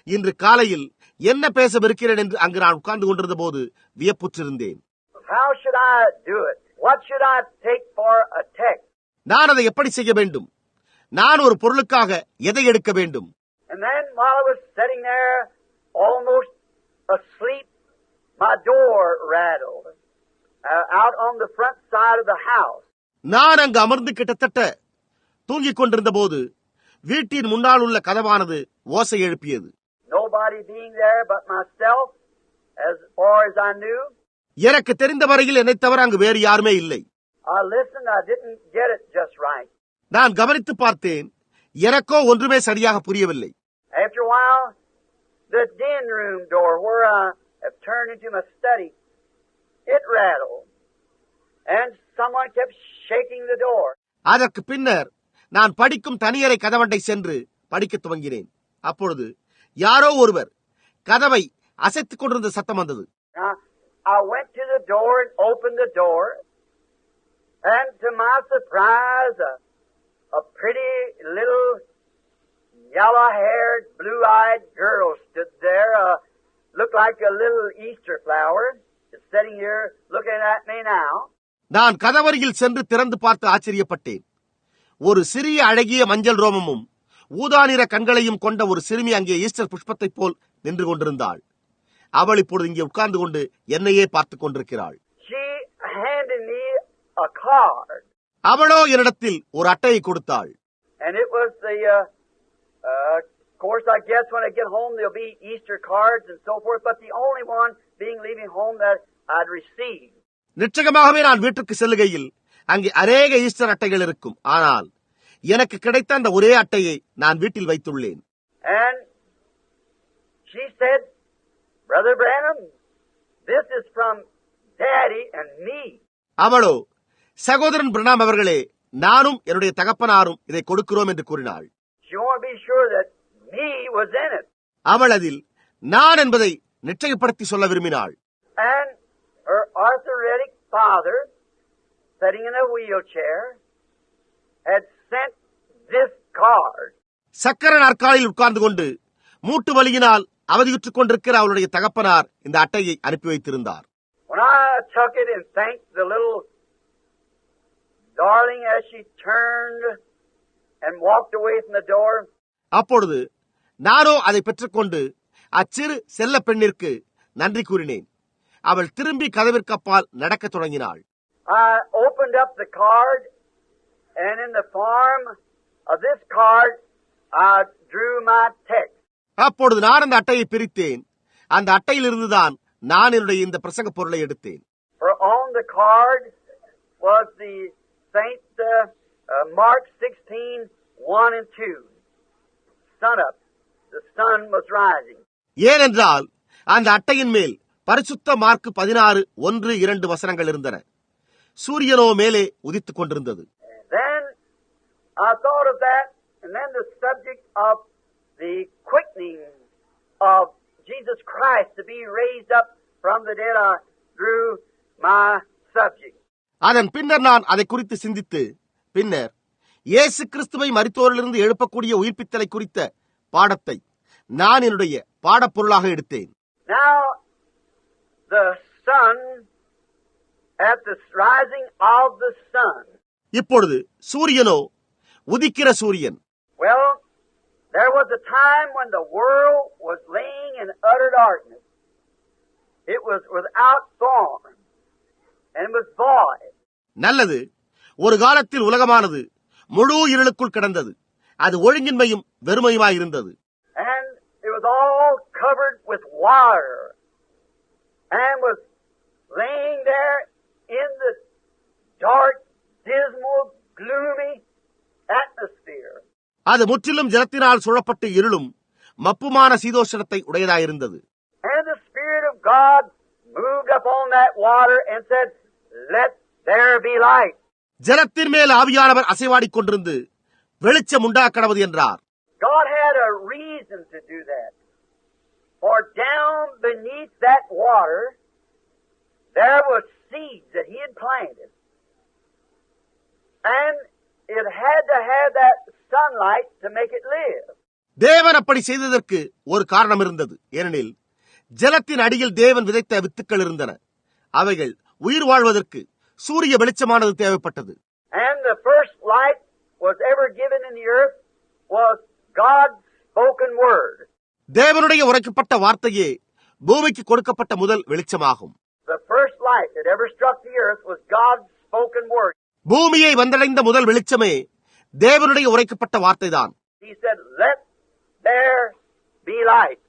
இன்று காலையில் என்ன பேசவிருக்கிறேன் என்று அங்கு நான் உட்கார்ந்து கொண்டிருந்த போது வியப்புற்றிருந்தேன். How should I do it? What should I take for a text? நான் அதை எப்படி செய்ய வேண்டும்? நான் ஒரு பொருளுக்காக எதை எடுக்க வேண்டும்? And then while I was sitting there, almost asleep, my door rattled out on the front side of the house. நான் அங்கு அமர்ந்து கிட்டத்தட்ட தூங்கிக் கொண்டிருந்த போது வீட்டின் முன்னால் உள்ள கதவானது ஓசை எழுப்பியது. Nobody being there but myself, as far as I knew. எனக்கு தெரிந்த வரையில் என்னை தவிர அங்கு வேறு யாருமே இல்லை. I listened, I didn't get it just right. நான் கவனித்து பார்த்தேன், எனக்கோ ஒன்றுமே சரியாக புரியவில்லை. After a while, the den room door where I have turned into my study, it rattled. And someone kept shaking the door. அதற்கு பின்னர் நான் படிக்கும் தனியறை கதவண்டை சென்று படிக்கத் துவங்கினேன். அப்பொழுது யாரோ ஒருவர் கதவை அசைத்துக் கொண்டிருந்த சத்தம் வந்தது. I went to the door and opened the door, and to my surprise, a pretty little yellow-haired, blue-eyed girl stood there, looked like a little Easter flower, just sitting here looking at me now. நான் கதவருகில் சென்று திறந்து பார்த்து ஆச்சரியப்பட்டேன். ஒரு சிறிய அழகிய மஞ்சள் ரோமமும் ஊதா நிற கண்களையும் கொண்ட ஒரு சிறுமி அங்கே ஈஸ்டர் புஷ்பத்தை போல் நின்று கொண்டிருந்தாள். அவள் இப்பொழுது இங்கே உட்கார்ந்து கொண்டு என்னையே பார்த்துக் கொண்டிருக்கிறாள். She handed me a card. அவளோ என்னிடத்தில் ஒரு அட்டையை கொடுத்தாள். And it was of course, I guess when I get home there'll be Easter cards and so forth, but the only one being leaving home that I'd received. நிச்சயமாகவே நான் வீட்டுக்கு செல்லுகையில் அங்கே அநேக ஈஸ்டர் அட்டைகள் இருக்கும். ஆனால் எனக்கு கிடைத்த அந்த ஒரே அட்டையை நான் வீட்டில் வைத்துள்ளேன். And she said, Brother Branham, this is from Daddy and me. அவளோ, சகோதரன் பிரணாம் அவர்களே, நானும் என்னுடைய தகப்பனாரும் இதை கொடுக்கிறோம் என்று கூறினாள். She wanted to be sure that me was in it. அவள் அதில் நான் என்பதை நிச்சயப்படுத்தி சொல்ல விரும்பினாள். And her arthritic father, sitting in a wheelchair, had sent this card. சக்கர நாற்காலியில் உட்கார்ந்து கொண்டு மூட்டு வலியினால் அவதியுற்றுக் கொண்டிருக்கிற அவளுடைய தகப்பனார் இந்த அட்டையை அனுப்பி வைத்திருந்தார். When I took it and thanked the little darling as she turned and walked away from the door, அப்பொழுது நானோ அதை பெற்றுக்கொண்டு அச்சிறு செல்ல பெண்ணிற்கு நன்றி கூறினேன். அவள் திரும்பி கதவிற்கு அப்பால் நடக்கத் தொடங்கினாள். I opened up the card, and in the form of this card, I drew my text. அப்பொழுது நான் அந்த அட்டையை பிரித்தேன். அந்த அட்டையில் இருந்துதான் நான் என்னுடைய இந்த பிரசங்க பொருளை எடுத்தேன். For on the card was the Saint Mark 16:1 and 2. Sun up. The sun was rising. ஏனென்றால் அந்த அட்டையின் மேல் பரிசுத்த மார்க்கு 16:1-2 வசனங்கள் இருந்தன. சூரியனோ மேலே உதித்துக் கொண்டிருந்தது. Then I thought of that, and then the subject of the quickening of Jesus Christ to be raised up from the dead, I drew my subject. அதன் பின்னர் நான் அதை குறித்து சிந்தித்து பின்னர் இயேசு கிறிஸ்துவை மரித்தோரிலிருந்து எழுப்பக்கூடிய உயிர்ப்பித்தலை குறித்த பாடத்தை நான் என்னுடைய பாடப்பொருளாக எடுத்தேன். Now the sun, at the rising of the sun. இப்பொழுது சூரியனோ, உதிக்கிற சூரியன். Well, there was a time when the world was laying in utter darkness. It was without form and was void. நல்லது. ஒரு காலத்தில் உலகமானது முழு இருளுக்குள் கிடந்தது. அது ஒழுங்கின்மையும் வெறுமையுமாயிருந்தது. And it was all covered with water and was laying there in the dark, dismal, gloomy atmosphere. அது முற்றிலும் ஜலத்தினால் சூழப்பட்டு இருளும் மப்புமான சீதோஷணத்தை உடையதாயிருந்தது. And the Spirit of God moved upon that water and said, "Let there be light." ஜலத்தின் மேல் ஆவியானவர் அசைவாடிக் கொண்டிருந்து வெளிச்சம் உண்டாக்கடவது என்றார். God had a reason to do that. For down beneath that water, there was seeds that He had planted. And it had to have that sunlight to make it live. தேவன் அப்படி செய்ததற்கு ஒரு காரணம் இருந்தது. ஏனெனில் ஜலத்தின் அடியில் தேவன் விதைத்த வித்துக்கள் இருந்தன. அவைகள் உயிர் வாழ்வதற்கு சூரிய வெளிச்சமானது தேவைப்பட்டது. And the first light was ever given in the earth was God's spoken word. தேவனுடைய உரைக்கப்பட்ட வார்த்தையே பூமிக்கு கொடுக்கப்பட்ட முதல் வெளிச்சமாகும். The first light that ever struck the earth was God's spoken word. பூமியை வந்தடைந்த முதல் வெளிச்சமே தேவனுடைய உரைக்கப்பட்ட வார்த்தைதான். He said, "Let there be light."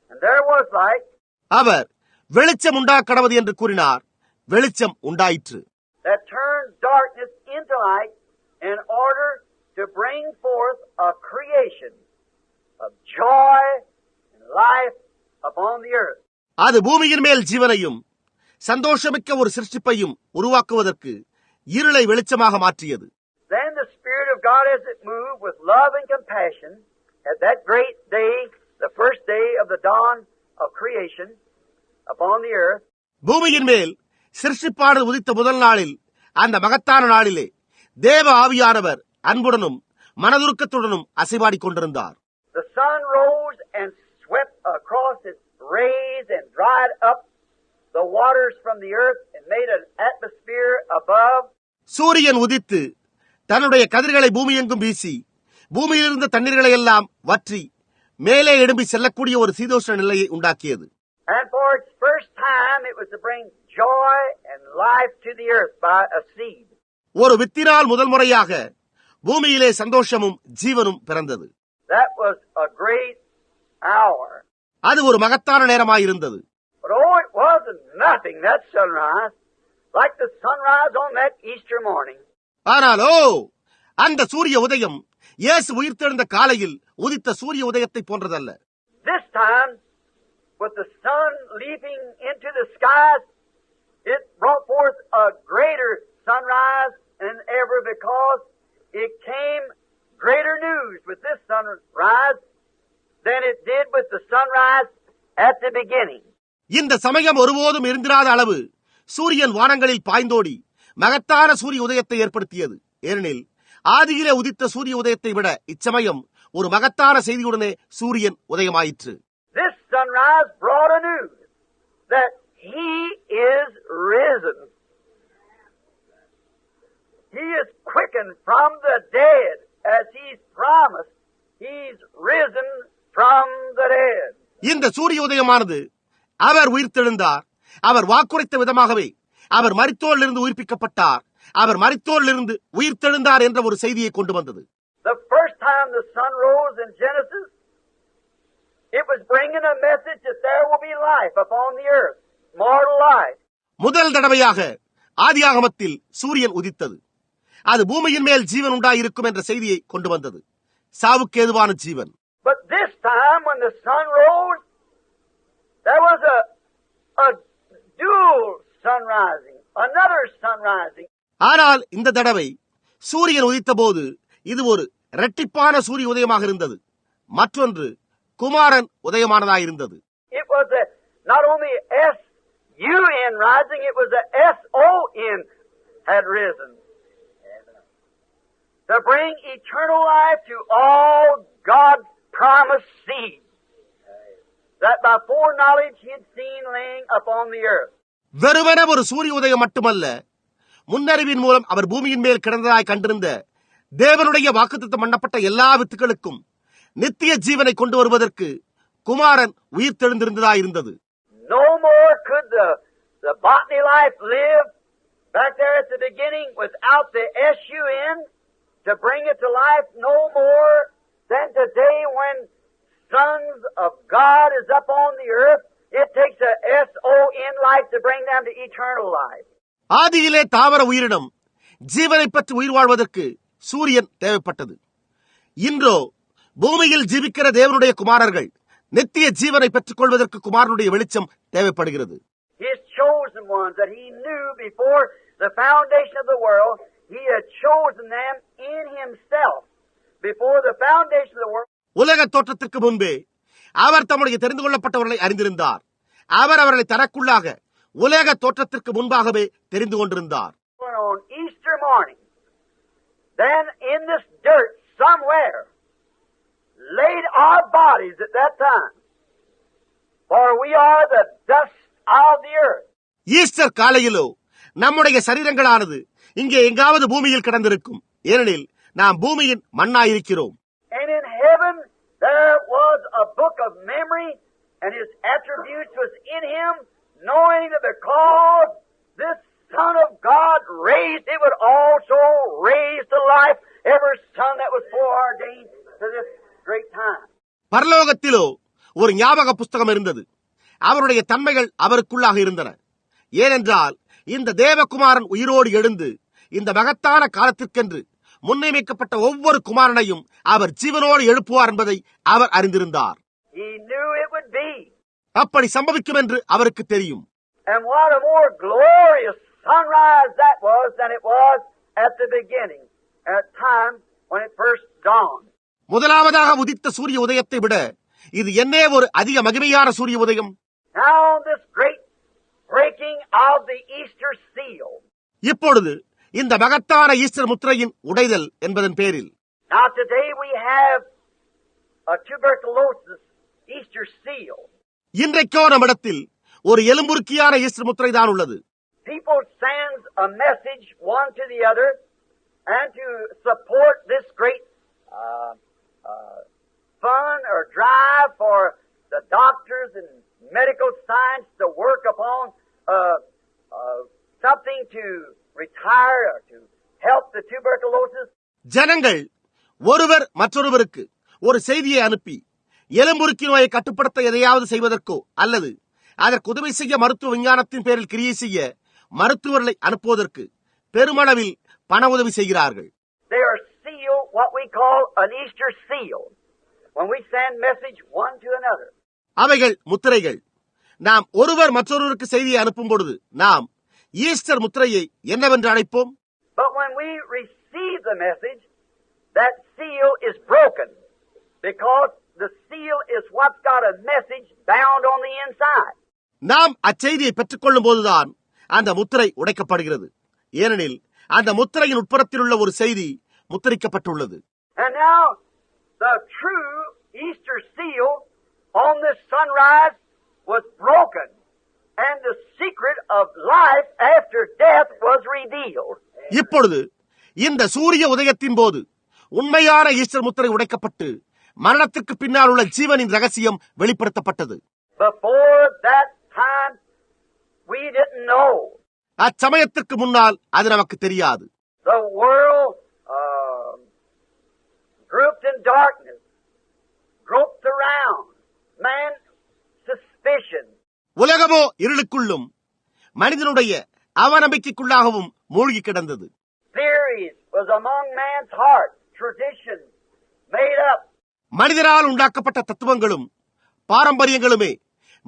And there was light. அவர் வெளிச்சம் உண்டாக்கடவது என்று கூறினார். வெளிச்சம் உண்டாயிற்று. That turned darkness into light in order to bring forth a creation of joy and life upon the earth. அது பூமியின் மேல் ஜீவனையும் சந்தோஷமிக்க ஒரு சிருஷ்டிப்பையும் உருவாக்குவதற்கு இருளை வெளிச்சமாக மாற்றியது. Then the Spirit of God, as it moved with love and compassion at that great day, the first day of the dawn of creation upon the earth, பூமியின் மேல் சிருஷ்டிப்பானது உதித்த முதல் நாளில், அந்த மகத்தான நாளிலே தேவ ஆவியானவர் அன்புடனும் மனதுருக்கத்துடனும் அசைவாடிக் கொண்டிருந்தார். the sun rose and swept across its rays and dried up the waters from the earth and made an atmosphere above. சூரியன் உதித்து தன்னுடைய கதிர்களை பூமியெங்கும் வீசி பூமியிலிருந்த தண்ணீர்களை எல்லாம் வற்றி மேலே எழும்பி செல்லக்கூடிய ஒரு சீதோஷ்ண நிலையை உண்டாக்கியது. And for its first time it was to bring joy and life to the earth by a seed. ஒரு வித்தினால் முதல் முறையாக பூமியிலே சந்தோஷமும் ஜீவனும் பிறந்தது. That was a great hour. அது ஒரு மகத்தான நேரமாயிருந்தது. But oh, it wasn't nothing, that sunrise, like the sunrise on that Easter morning. ஆனாலோ அந்த சூரிய உதயம் இயேசு உயிர்த்தெழுந்த காலையில் உதித்த சூரிய உதயத்தை போன்றதல்ல. This time, with the sun leaping into the skies, it brought forth a greater sunrise than ever, because it came greater news with this sunrise than it did with the sunrise at the beginning. இந்த சமயம் ஒருபோதும் இருந்திராத அளவு சூரியன் வானங்களில் பாய்ந்தோடி மகத்தான சூரிய உதயத்தை ஏற்படுத்தியது. ஏனெனில் ஆதியிலே உதித்த சூரிய உதயத்தை விட இச்சமயம் ஒரு மகத்தான செய்தியுடனே சூரியன் உதயமாயிற்று. This sunrise brought a news that He is risen. He is quickened from the dead, as He's promised. He's risen from the dead. இந்த சூரிய உதயமானது அவர் உயிர்த்தெழுந்தார், அவர் வாக்குரைத்த விதமாகவே அவர் மரித்தோரிலிருந்து உயிர்ப்பிக்கப்பட்டார், அவர் மரித்தோரிலிருந்து உயிர்த்தெழுந்தார் என்ற ஒரு செய்தியை கொண்டு வந்தது. The first time the sun rose in Genesis, it was bringing a message that there will be life upon the earth, mortal life. முதல் தடவையாக ஆதியாகமத்தில் சூரியன் உதித்தது. அது பூமியின் மேல் ஜீவன் உண்டாயிருக்கும் என்ற செய்தியை கொண்டு வந்தது, சாவுக்கு ஏதுவான ஜீவன். But this time when the sun rose, there was a dual sun rising, another sun rising. ஆனால் இந்த தடவை சூரியன் உதித்த போது இது ஒரு இரட்டிப்பான சூரிய உதயமாக இருந்தது. மற்றொன்று குமாரன் உதயமானதாயிருந்தது. It was not only S-U-N rising, it was a S-O-N had risen. To bring eternal life to all God's promised seed, that by foreknowledge He had seen laying upon the earth. வெறுமன ஒரு சூரிய உதயம் மட்டுமல்ல, முன்னறிவின் மூலம் அவர் பூமியின் மேல் கிடந்ததாய் கண்டிருந்த தேவனுடைய வாக்குத்தத்தம் பண்ணப்பட்ட எல்லா வித்துக்களுக்கும் நித்திய ஜீவனை கொண்டு வருவதற்கு குமாரன் உயிர்த்தெழுந்திருந்ததாயிருந்தது. No more could the botany life live back there at the beginning without the S-U-N to bring it to life, no more than today when sons of God is up on the earth. It takes a S-O-N life to bring them to eternal life. ஆதியிலே தாவர உயிரினம் ஜீவனை பற்றி உயிர் வாழ்வதற்கு சூரியன் தேவைப்பட்டது. இன்றோ பூமியில் ஜீவிக்கிற தேவனுடைய குமாரர்கள் நித்திய ஜீவனை பெற்றுக் கொள்வதற்கு குமாரனுடைய வெளிச்சம் தேவைப்படுகிறது. His chosen ones that He knew before the foundation of the world, He had chosen them in Himself before the foundation of the world. உலக தோற்றத்திற்கு முன்பே அவர் தம்முடைய தெரிந்து கொள்ளப்பட்டவர்களை அறிந்திருந்தார். அவர் அவர்களை தனக்குள்ளாக உலக தோற்றத்திற்கு முன்பாகவே தெரிந்து கொண்டிருந்தார். On Easter morning, then in this dirt somewhere laid our bodies at that time, for we are the dust of the earth. Easter காலையிலோ நம்முடைய சரீரங்களானது இங்கே எங்காவது பூமியில் கிடந்திருக்கும், ஏனெனில் நாம் பூமியின் மண்ணாயிருக்கிறோம். And in heaven there was a book of memory, and His attributes was in Him, knowing that because this Son of God raised, it would also raise to life every son that was foreordained to this great time. பரலோகத்திலோ ஒரு ஞாபக புஸ்தகம் இருந்தது. அவருடைய தன்மைகள் அவருக்குள்ளாக இருந்தன. ஏனென்றால் இந்த தேவகுமாரன் உயிரோடு எழுந்து இந்த மகத்தான காலத்திற்கென்று முன்னியமிக்கப்பட்ட ஒவ்வொரு குமாரனையும் அவர் ஜீவனோடு எழுப்புவார் என்பதை அவர் அறிந்திருந்தார். He knew it would be. அப்படி சம்பவிக்கும் என்று அவருக்கு தெரியும். And what a more glorious sunrise that was than it was at the beginning, at time when it first dawned. முதலாவதாக உதித்த சூரிய உதயத்தை விட இது என்னே ஒரு அதிக மகிமையான சூரிய உதயம். Now this great breaking of the Easter seal. இப்பொழுது இந்த மகத்தான ஈஸ்டர் முத்திரையின் உடைதல் என்பதன் பேரில். Now today we have a tuberculosis Easter seal. இன்றைக்கோ நம்மிடத்தில் ஒரு எலும்புருக்கியான ஈஸ்டர் முத்திரை தான் உள்ளது. People send a message one to the other, and to support this great fun or drive for the doctors and medical science to work upon something to retire or to help the tuberculosis. ஜனங்கள் ஒருவர் மற்றொருவருக்கு ஒரு செய்தியை அனுப்பி எலும்புருக்கி நோயை கட்டுப்படுத்த எதையாவது செய்வதற்கோ அல்லது அதற்கு உதவி செய்ய மருத்துவ விஞ்ஞானத்தின் பேரில் கிரியை செய்ய மருத்துவர்களை அனுப்புவதற்கு பெருமளவில் பண உதவி செய்கிறார்கள். They are seal, what we call an Easter seal, when we send message one to another. அவைகள் முத்திரைகள். நாம் ஒருவர் மற்றொருவருக்கு செய்தியை அனுப்பும் பொழுது நாம் ஈஸ்டர் முத்திரையை என்னவென்று அழைப்போம். But when we receive the message, that seal is broken because the seal is what's got a message bound on the inside. நாம் அச்செய்தியை பெற்றுக்கொள்ளும் போதுதான் அந்த முத்திரை உடைக்கப்படுகிறது. ஏனெனில் அந்த முத்திரையின் உட்புறத்தில் உள்ள ஒரு செய்தி முத்திரிக்கப்பட்டுள்ளது. And now the true Easter seal on this sunrise was broken and the secret of life after death was revealed. இப்பொழுது இந்த சூரிய உதயத்தின் போது உண்மையான ஈஸ்டர் முத்திரை உடைக்கப்பட்டு மரணத்திற்கு பின்னால் உள்ள ஜீவனின் ரகசியம் வெளிப்படுத்தப்பட்டது. Before that time we didn't know. அச்சமயத்திற்கு முன்னால் அது நமக்கு தெரியாது. The world grouped in darkness, groped around, man suspicion. உலகமோ இருளுக்குள்ளும் மனிதனுடைய அவநம்பிக்கைக்குள்ளாகவும் மூழ்கி கிடந்தது. Theories was among man's heart, traditions made up. மனிதரால் உண்டாக்கப்பட்ட தத்துவங்களும் பாரம்பரியங்களுமே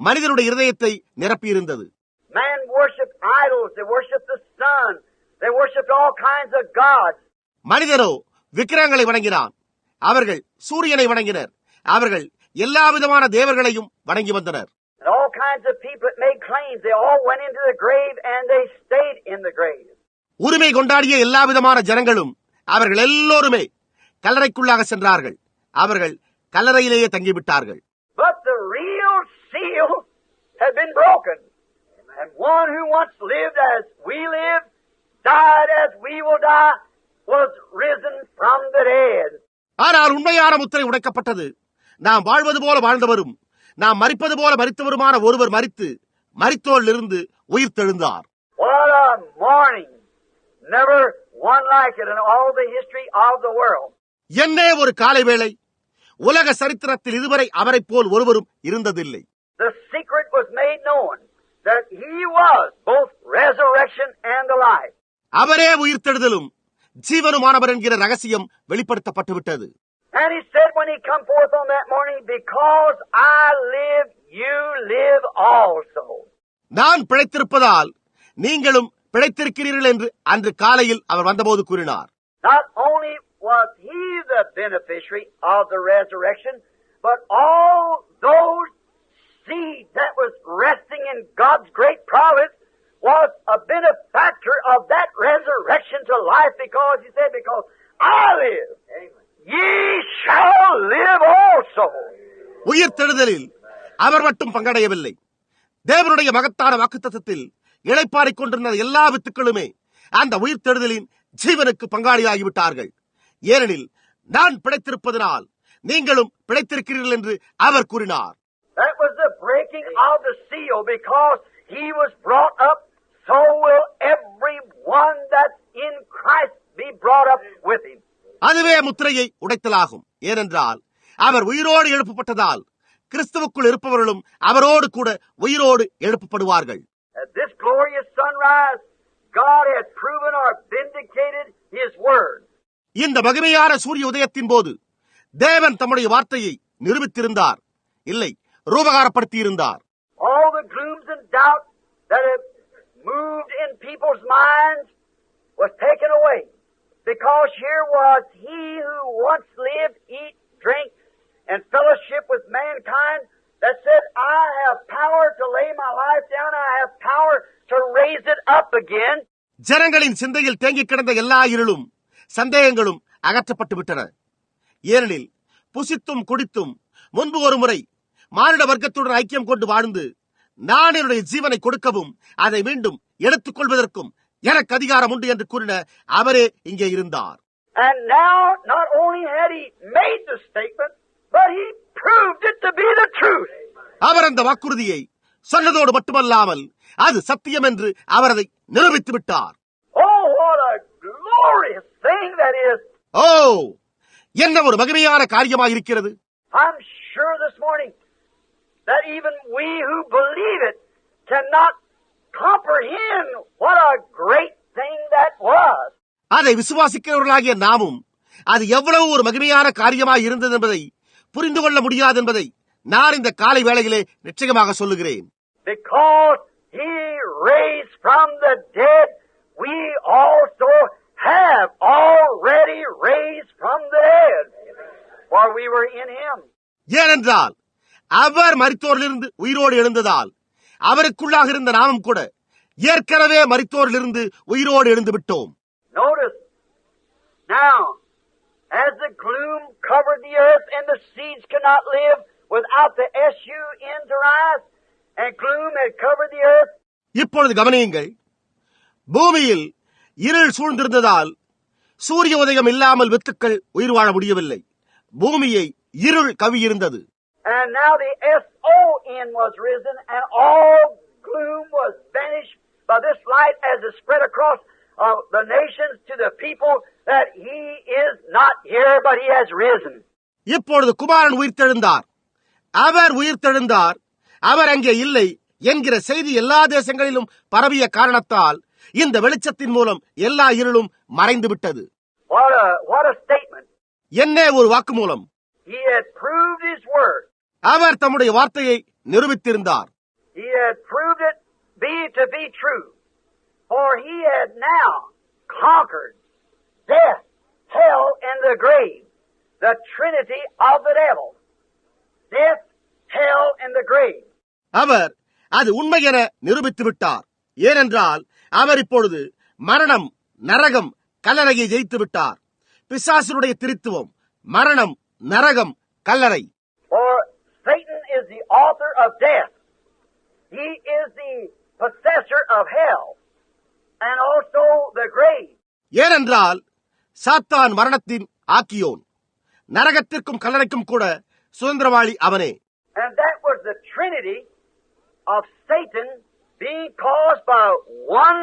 மனிதனுடைய இருதயத்தை நிரப்பியிருந்தது. Man worshipped idols, they worshipped the sun, they worshipped all kinds of gods. மனிதரோ விக்கிரகங்களை வணங்கினான். அவர்கள் சூரியனை வணங்கினர். அவர்கள் எல்லா விதமான தேவர்களையும் வணங்கி வந்தனர். And all kinds of people that made claims, they all went into the grave and they stayed in the grave. உரிமை கொண்டாடிய எல்லா விதமான ஜனங்களும் அவர்கள் எல்லோருமே கல்லறைக்குள்ளாக சென்றார்கள். அவர்கள் கல்லறையிலேயே தங்கிவிட்டார்கள். But the real seal had been broken. And one who once lived as we live, died as we will die, was risen from the dead. ஆனால் உண்மையான முத்திரை உடைக்கப்பட்டது. நாம் வாழ்வது போல வாழ்ந்தவரும் நாம் மரிப்பது போல மரித்தவருமான ஒருவர் மரித்தோரிலிருந்து உயிர் தெழுந்தார். What a morning! Never one like it in all the history of the world. என்ன ஒரு காலை வேளை! உலக சரித்திரத்தில் இதுவரை அவரை போல் ஒருவரும் இருந்ததில்லை. The secret was made known that he was both resurrection and the life. அவரே உயிர்த்தெழுதலும் ஜீவனுமானவர் என்கிற ரகசியம் வெளிப்படுத்தப்பட்டு விட்டது. And he said when he come forth on that morning, because I live, you live also. நான் பிழைத்திருப்பதால் நீங்களும் பிழைத்திருக்கிறீர்கள் என்று அன்று காலையில் அவர் வந்தபோது கூறினார். Not only was he the beneficiary of the resurrection, but all those seed that was resting in God's great providence was a benefactor of that resurrection to life, because he said, because I live, ye shall live also. உயிர்த்தெழுதலில் அவர் மட்டும் பங்கடையவில்லை. தேவனுடைய மகத்தான வாக்குத்தத்தத்தில் இளைப்பாறிக் கொண்டிருந்த எல்லா வித்துக்களுமே அந்த உயிர்த்தெழுதலின் ஜீவனுக்கு பங்காளியாகிவிட்டார்கள். ஏனெனில் நான் பிழைத்திருப்பதனால் நீங்களும் பிழைத்திருக்கிறீர்கள் என்று அவர் கூறினார். That was the breaking of the seal, because he was brought up, so will everyone that's in Christ be brought up with him. அதுவே முத்திரையை உடைத்தலாகும். ஏனென்றால் அவர் உயிரோடு எழுப்பப்பட்டதால் கிறிஸ்துவுக்குள் இருப்பவர்களும் அவரோடு கூட உயிரோடு எழுப்பப்படுவார்கள். At this glorious sunrise, God had proven or vindicated his word. இந்த மகிமையான சூரிய உதயத்தின் போது தேவன் தம்முடைய வார்த்தையை நிரூபித்திருந்தார், இல்லை ரூபகாரப்படுத்தியிருந்தார். All the glooms and doubts that have moved in people's minds was taken away, because here was he who once lived, eat, drink, and fellowship with mankind, that said, I have power to lay my life down, I have power to raise it up again. ஜனங்களின் சிந்தையில் தேங்கிக் கிடந்த எல்லா இருளும் சந்தேகங்களும் அகற்றப்பட்டு விட்டன. ஏனெனில் புசித்தும் குடித்தும் முன்பு ஒரு முறை மானிட வர்க்கத்துடன் ஐக்கியம் கொண்டு வாழ்ந்து நான் என்னுடைய ஜீவனை கொடுக்கவும் அதை மீண்டும் எடுத்துக் கொள்வதற்கும் எனக்கு அதிகாரம் உண்டு என்று கூறின அவரே இங்கே இருந்தார். And now not only had he made the statement, but he proved it to be the truth. அவர் அந்த வாக்குறுதியை சொன்னதோடு மட்டுமல்லாமல் அது சத்தியம் என்று அவர் அதை நிரூபித்து விட்டார். Oh, what a glorious thing that is! ஓ, என்ன ஒரு மகிமையான காரியமாக இருக்கிறது. I'm sure this morning that even we who believe it cannot comprehend what a great thing that was. அதை விசுவாசிக்கிறவர்களாகிய நாமும் அது எவ்வளவு ஒரு மகிமையான காரியமாக இருந்தது என்பதை புரிந்து கொள்ள முடியாது என்பதை நான் இந்த காலை வேளையிலே நிச்சயமாக சொல்லுகிறேன். Because he raised from the dead, we also have already raised from the dead, for we were in him. ஏனென்றால் அவர் மரித்தோரிலிருந்து உயிரோடு எழுந்ததால் அவருக்குள்ளாக இருந்த நாமும் கூட ஏற்கனவே மரித்தோரிலிருந்து உயிரோடு எழுந்து விட்டோம். Notice now, as the gloom covered the earth and the seeds could not live without the sun to rise, and gloom had covered the earth. இப்பொழுது கவனியுங்கள், பூமியில் இருள் சூழ்ந்திருந்ததால் சூரிய உதயம் இல்லாமல் வித்துக்கள் உயிர் வாழ முடியவில்லை. பூமியை இருள் கவியிருந்தது. And now the sun was risen, and all gloom was vanished by this light as it spread across the nations to the people that he is not here, but he has risen. இப்பொழுது குமாரன் உயிர்த்தெழுந்தார், அவர் உயிர்த்தெழுந்தார், அவர் அங்கே இல்லை என்கிற செய்தி எல்லா தேசங்களிலும் பரவிய காரணத்தால் இந்த வெளிச்சத்தின் மூலம் எல்லா இருளும் மறைந்து விட்டது. What a statement! என்ன ஒரு வாக்குமூலம்! He had proved his word. அவர் தம்முடைய வார்த்தையை நிரூபித்திருந்தார். He had proved it to be true. For he had now conquered death, hell, and the grave, the trinity of the devil. Death, hell, and the grave. அவர் அது உண்மை என நிரூபித்து விட்டார். ஏனென்றால் அவர் இப்பொழுது மரணம், நரகம், கல்லறையை ஜெயித்து விட்டார். பிசாசுடைய திருத்துவம், மரணம், நரகம், கல்லறை. For Satan is the author of death. He is the possessor of hell and also the grave. ஏனென்றால் சாத்தான் மரணத்தின் ஆக்கியோன், நரகத்திற்கும் கல்லறைக்கும் கூட சுதந்திரவாளி அவனே. And that was the trinity of Satan being caused by one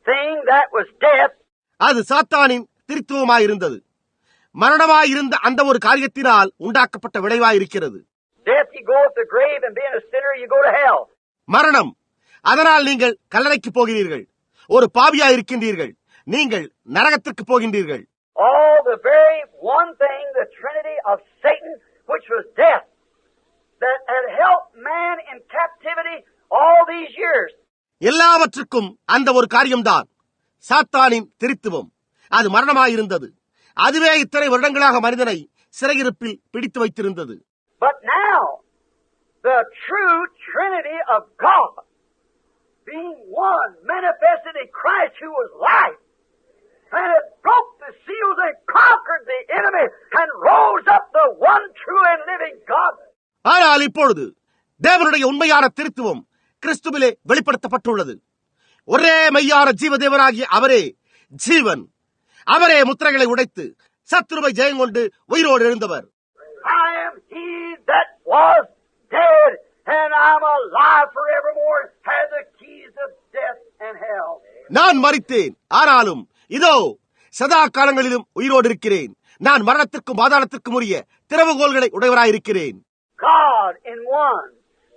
thing, that was death. அது சாத்தானின் திருத்துவமாயிருந்தது. மரணமாயிருந்த அந்த ஒரு காரியத்தினால் உண்டாக்கப்பட்ட விளைவாயிருக்கிறது. Death, you go to the grave, and being a sinner, you go to hell. மரணம், அதனால் நீங்கள் கல்லறைக்கு போகிறீர்கள். ஒரு பாவியா இருக்கின்றீர்கள், நீங்கள் நரகத்திற்கு போகின்றீர்கள். All the very one thing, the trinity of Satan, which was death, that had helped man in captivity all these years. எல்லாவற்றுக்கும் அந்த ஒரு காரியம்தான் சாத்தானின் திருத்துவம். அது மரணமாயிருந்தது. அதுவே இத்தனை வருடங்களாக மனிதனை சிறையிருப்பில் பிடித்து வைத்திருந்தது. But now, the true trinity of God, being one, manifested in Christ, who was life, and it broke the seals and conquered the enemy and rose up the one true and living God. ஆனால் இப்பொழுது தேவனுடைய உண்மையான திருத்துவம் கிறிஸ்துவிலே வெளிப்படுத்தப்பட்டுள்ளது. ஒரே மெய்யான ஜீவதேவனாகிய அவரே ஜீவன். அவரே முத்திரைகளை உடைத்து சத்துருவை ஜெயம் கொண்டு உயிரோடு எழுந்தவர். I am he that was dead, and I'm alive forevermore, and have the keys of death and hell. நான் மரித்தேன், ஆனாலும் இதோ சதா காலங்களிலும் உயிரோடு இருக்கிறேன். நான் மரணத்திற்கும் பாதாளத்திற்கும் உரிய திறவுகோல்களை உடையவராயிருக்கிறேன். God in one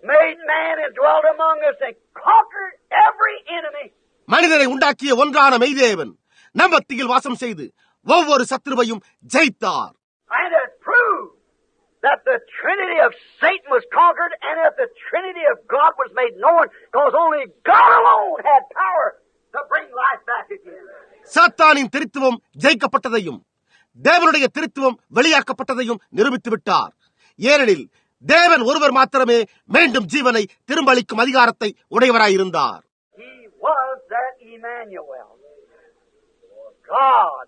made man and dwelt among us and conquered every enemy. மனிதனை உண்டாக்கிய ஒன்றான மெய்தேவன் நம் மத்தியில் வாசம் செய்து ஒவ்வொரு சத்துருவையும் ஜெயித்தார். And it proved that the trinity of Satan was conquered and that the trinity of God was made known, because only God alone had power to bring life back again. சாத்தானின் திருத்துவம் ஜெயிக்கப்பட்டதையும் தேவனுடைய திருத்துவம் வெளியாக்கப்பட்டதையும் நிரூபித்து விட்டார். ஏனெனில் தேவன் ஒருவர் மாத்திரமே மீண்டும் ஜீவனை திரும்ப அளிக்கும் அதிகாரத்தை உடையவராயிருந்தார். He was that Emmanuel. God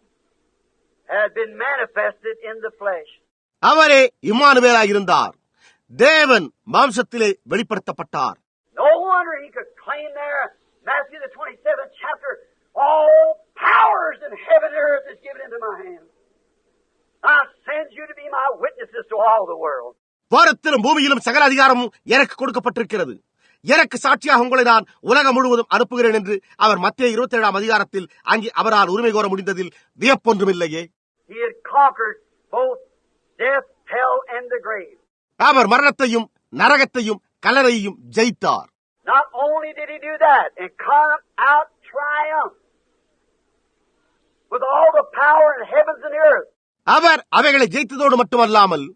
had been manifested in the flesh. அவரே இம்மானுவேலாயிருந்தார். தேவன் மாம்சத்திலே வெளிப்படுத்தப்பட்டார். No wonder he could claim there, Matthew the 27th chapter, all powers in heaven and earth is given into my hand. I send you to be my witnesses to all the world. வானத்திலும் பூமியிலும் சகல அதிகாரமும் எனக்கு கொடுக்கப்பட்டிருக்கிறது. எனக்கு சாட்சியாக உங்களை நான் உலகம் முழுவதும் அனுப்புகிறேன் என்று அவர் மத்தேயு 27 அதிகாரத்தில் அங்கே அவரால் உரிமை கோர முடிந்ததில் வியப்பொன்றுமில்லையே. He had conquered both death, hell, and the grave. அவர் மரணத்தையும் நரகத்தையும் கல்லறையையும் ஜெயித்தார். Not only did he do that and come out triumph with all the power in heavens and earth. அவர் அவைகளை ஜெயித்ததோடு மட்டுமல்லாமல்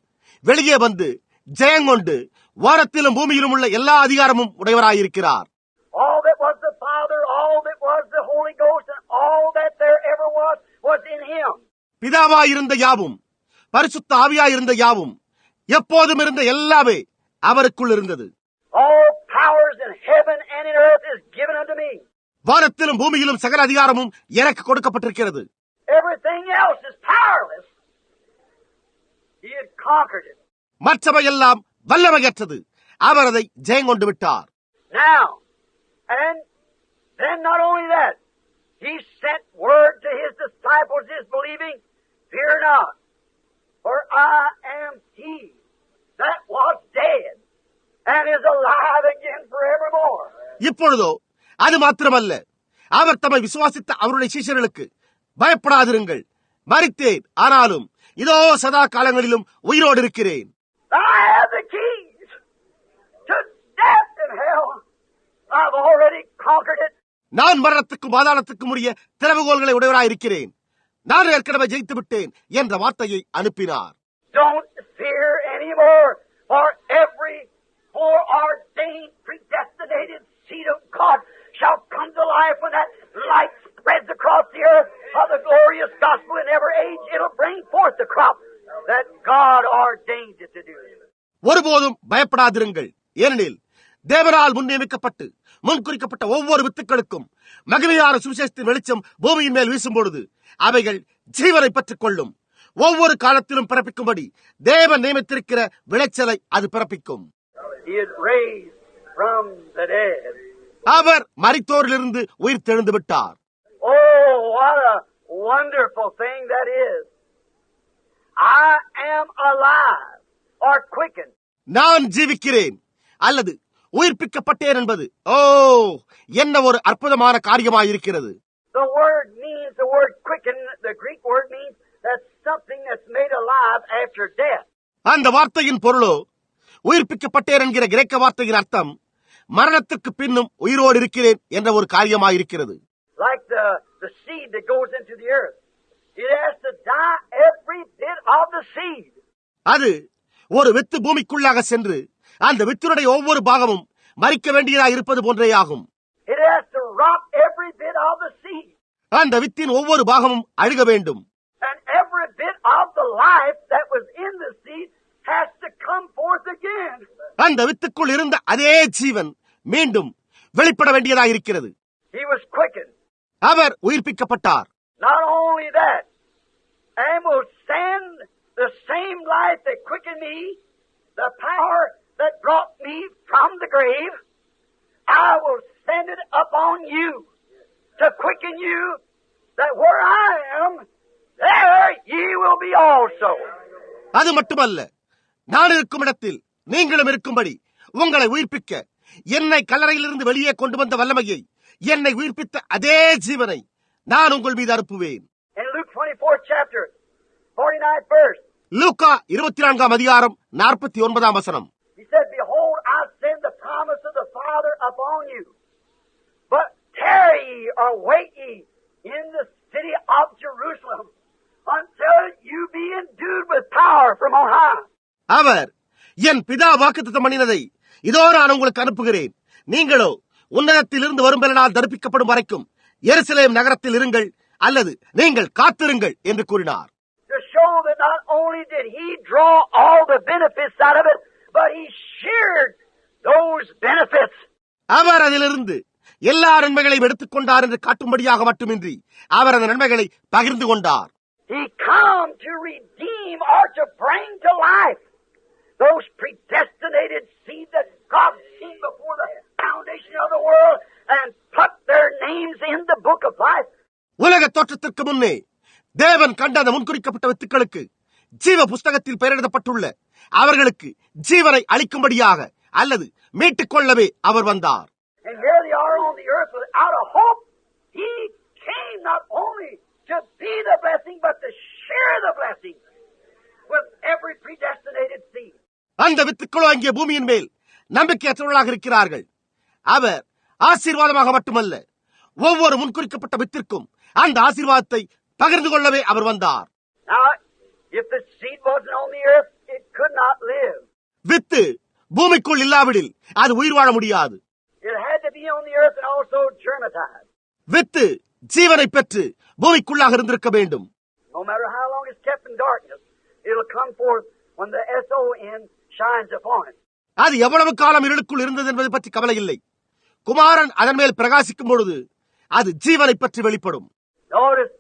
வெளியே வந்து ஜெயங்கொண்டு வானத்திலும் பூமியிலும் உள்ள எல்லா அதிகாரமும் உடையவராயிருக்கிறார். All that was the Father, all that was the Holy Ghost, and all that there ever was in him. பிதாவாயிருந்த யாவும் பரிசுத்த ஆவியாயிருந்த யாவும் எப்போதும் இருந்த எல்லாமே அவருக்குள் இருந்தது. All powers in heaven and in earth is given unto me. வானத்திலும் பூமியிலும் சகல அதிகாரமும் எனக்கு கொடுக்கப்பட்டிருக்கிறது. Everything else is powerless. He had conquered it. மற்றவையெல்லாம் வல்லமையற்றது. அவர் அதை ஜெயங்கொண்டு விட்டார். Now, and then not only that, he sent word to his disciples, his believing, fear not, for I am he that was dead and is alive again forevermore. இப்பொழுதோ அது மாத்திரமல்ல, அவர் தம்மை விசுவாசித்த அவருடைய சீஷர்களுக்கு பயப்படாதிருங்கள், மரித்தேன், ஆனாலும் இதோ சதா காலங்களிலும் உயிரோடு இருக்கிறேன். I have the keys to death and hell. I've already conquered it. நான் மரணத்துக்கும் பாதாளத்துக்கும் உரிய திறவுகோல்களை உடையவராயிருக்கிறேன், நான் ஏற்கனவே ஜெயித்து விட்டேன் என்ற வார்த்தையை அனுப்பினார். Don't fear anymore, for every foreordained, predestinated seed of God shall come to life when that light spreads across the earth of the glorious gospel in every age. It'll bring forth the crop that God ordained it to do. ஒருபோதும் பயப்படாதிருங்கள், ஏனெனில் தேவனால் முன்னியமிக்கப்பட்டு முன்குறிக்கப்பட்ட ஒவ்வொரு வித்துக்களுக்கும் மகிமையான சுவிசேஷத்தின் வெளிச்சம் பூமியின் மேல் வீசும் பொழுது அவைகள் ஜீவனை பெற்றுக் கொள்ளும். ஒவ்வொரு காலத்திலும் பிறப்பிக்கும்படி தேவன் நியமித்திருக்கிற விளைச்சலை அது பிறப்பிக்கும். He is raised from the dead. அவர் மரித்தோரிலிருந்து உயிர் தெழுந்து விட்டார். Oh, what a wonderful thing that is. I am alive or quickened. நான் ஜீவிக்கிறேன் அல்லது உயிர்ப்பிக்கப்பட்டேன் என்பது ஓ என்ன ஒரு அற்புதமான காரியமாயிருக்கிறது. The word means, the word quicken, the Greek word means that's something that's made alive after death. அந்த வார்த்தையின் பொருளோ உயிர்ப்பிக்கப்பட்டேன் என்கிற கிரேக்க வார்த்தையின் அர்த்தம் மரணத்துக்கு பின்னும் உயிரோடு இருக்கிறேன் என்ற ஒரு காரியமாயிருக்கிறது. Like the seed that goes into the earth. It has to die every bit of the seed. அது ஒரு வித்து பூமிக்குள்ளாக சென்று அந்த வித்தினுடைய ஒவ்வொரு பாகமும் மரிக்க வேண்டியதாக இருப்பது போன்றேயாகும். It has to rot every bit of the seed. அந்த வித்தின் ஒவ்வொரு பாகமும் அழுக வேண்டும். And every bit of the life that was in the seed has to come forth again. அந்த வித்துக்குள் இருந்த அதே ஜீவன் மீண்டும் வெளிப்பட வேண்டியதாக இருக்கிறது. He was quickened. Our உயிர்ப்பிக்கப்பட்டார். Not only that, and will send the same life that quickened me, the power that brought me from the grave, I will send it upon you to quicken you, that where I am, there ye will be also. அது மட்டுமல்ல, நான் இருக்கும் இடத்தில் நீங்களும் இருக்கும்படி உங்களை உயிர்ப்பிக்க என்னை கல்லறையிலிருந்து வெளியே கொண்டு வந்த வல்லமையை, என்னை உயிர்ப்பித்த அதே ஜீவனை நான் உங்கள் மீது அனுப்புவேன். In Luke 24th chapter, 49th verse, லூக்கா 24 அதிகாரம் 49 வசனம். he said, Behold, I send the promise of the Father upon you. But tarry ye or wait ye in the city of Jerusalem until you be endued with power from on high. அவர் என் பிதா வாக்குத்தத்தம் பண்ணினதை இதோ நான் உங்களுக்கு அனுப்புகிறேன். நீங்களோ உன்னதத்திலிருந்து வரும் பலனால் தரிப்பிக்கப்படும் வரைக்கும் எருசலேம் நகரத்தில் இருங்கள் அல்லது நீங்கள் காத்திருங்கள் என்று கூறினார். To show that not only did he draw all the benefits out of it, but he shared those benefits. அவர் அதிலிருந்து எல்லா நன்மைகளையும் எடுத்துக்கொண்டார் என்று காட்டும்படியாக மட்டுமின்றி அவர் அந்த நன்மைகளை பகிர்ந்து கொண்டார். He come to redeem or to bring to life those predestinated seed that God seen before the foundation of the world and put their names in the book of life. உலக தோற்றத்திற்கு முன்னே தேவன் கண்ட அந்த முன்குறிக்கப்பட்ட வித்துக்களுக்கு ஜீவ புஸ்தகத்தில் பெயரிடப்பட்டுள்ள அவர்களுக்கு ஜீவனை அளிக்கும்படியாக அல்லது மீட்டுக் கொள்ளவே அவர் வந்தார். And here they are on the earth without a hope. He came not only to be the blessing, but to share the blessing with every predestinated seed. அந்த வித்துக்களோ அங்கே பூமியின் மேல் நம்பிக்கையற்றவர்களாக இருக்கிறார்கள். அவர் ஆசீர்வாதமாக மட்டுமல்ல, ஒவ்வொரு முன்குறிக்கப்பட்ட வித்திற்கும் அந்த ஆசீர்வாதத்தை பகிர்ந்து கொள்ளவே அவர் வந்தார். Now, if the seed wasn't on the earth, it could not live. With பூமிக்குள் இல்லாவிடில் அது உயிர் வாழ முடியாது. It had to be on the earth and also germatize. With ஜீவனை பெற்று பூமிக்குள்ளாக இருந்திருக்க வேண்டும். No matter how long it's kept in darkness, it'll come forth when the SON shines upon it. அது எவ்வளவு காலம் இருளுக்குள் இருந்தது என்பதை பற்றி கவலை இல்லை. குமாரன் அதன் மேல் பிரகாசிக்கும் பொழுது அது ஜீவனை பற்றி வெளிப்படும். Notice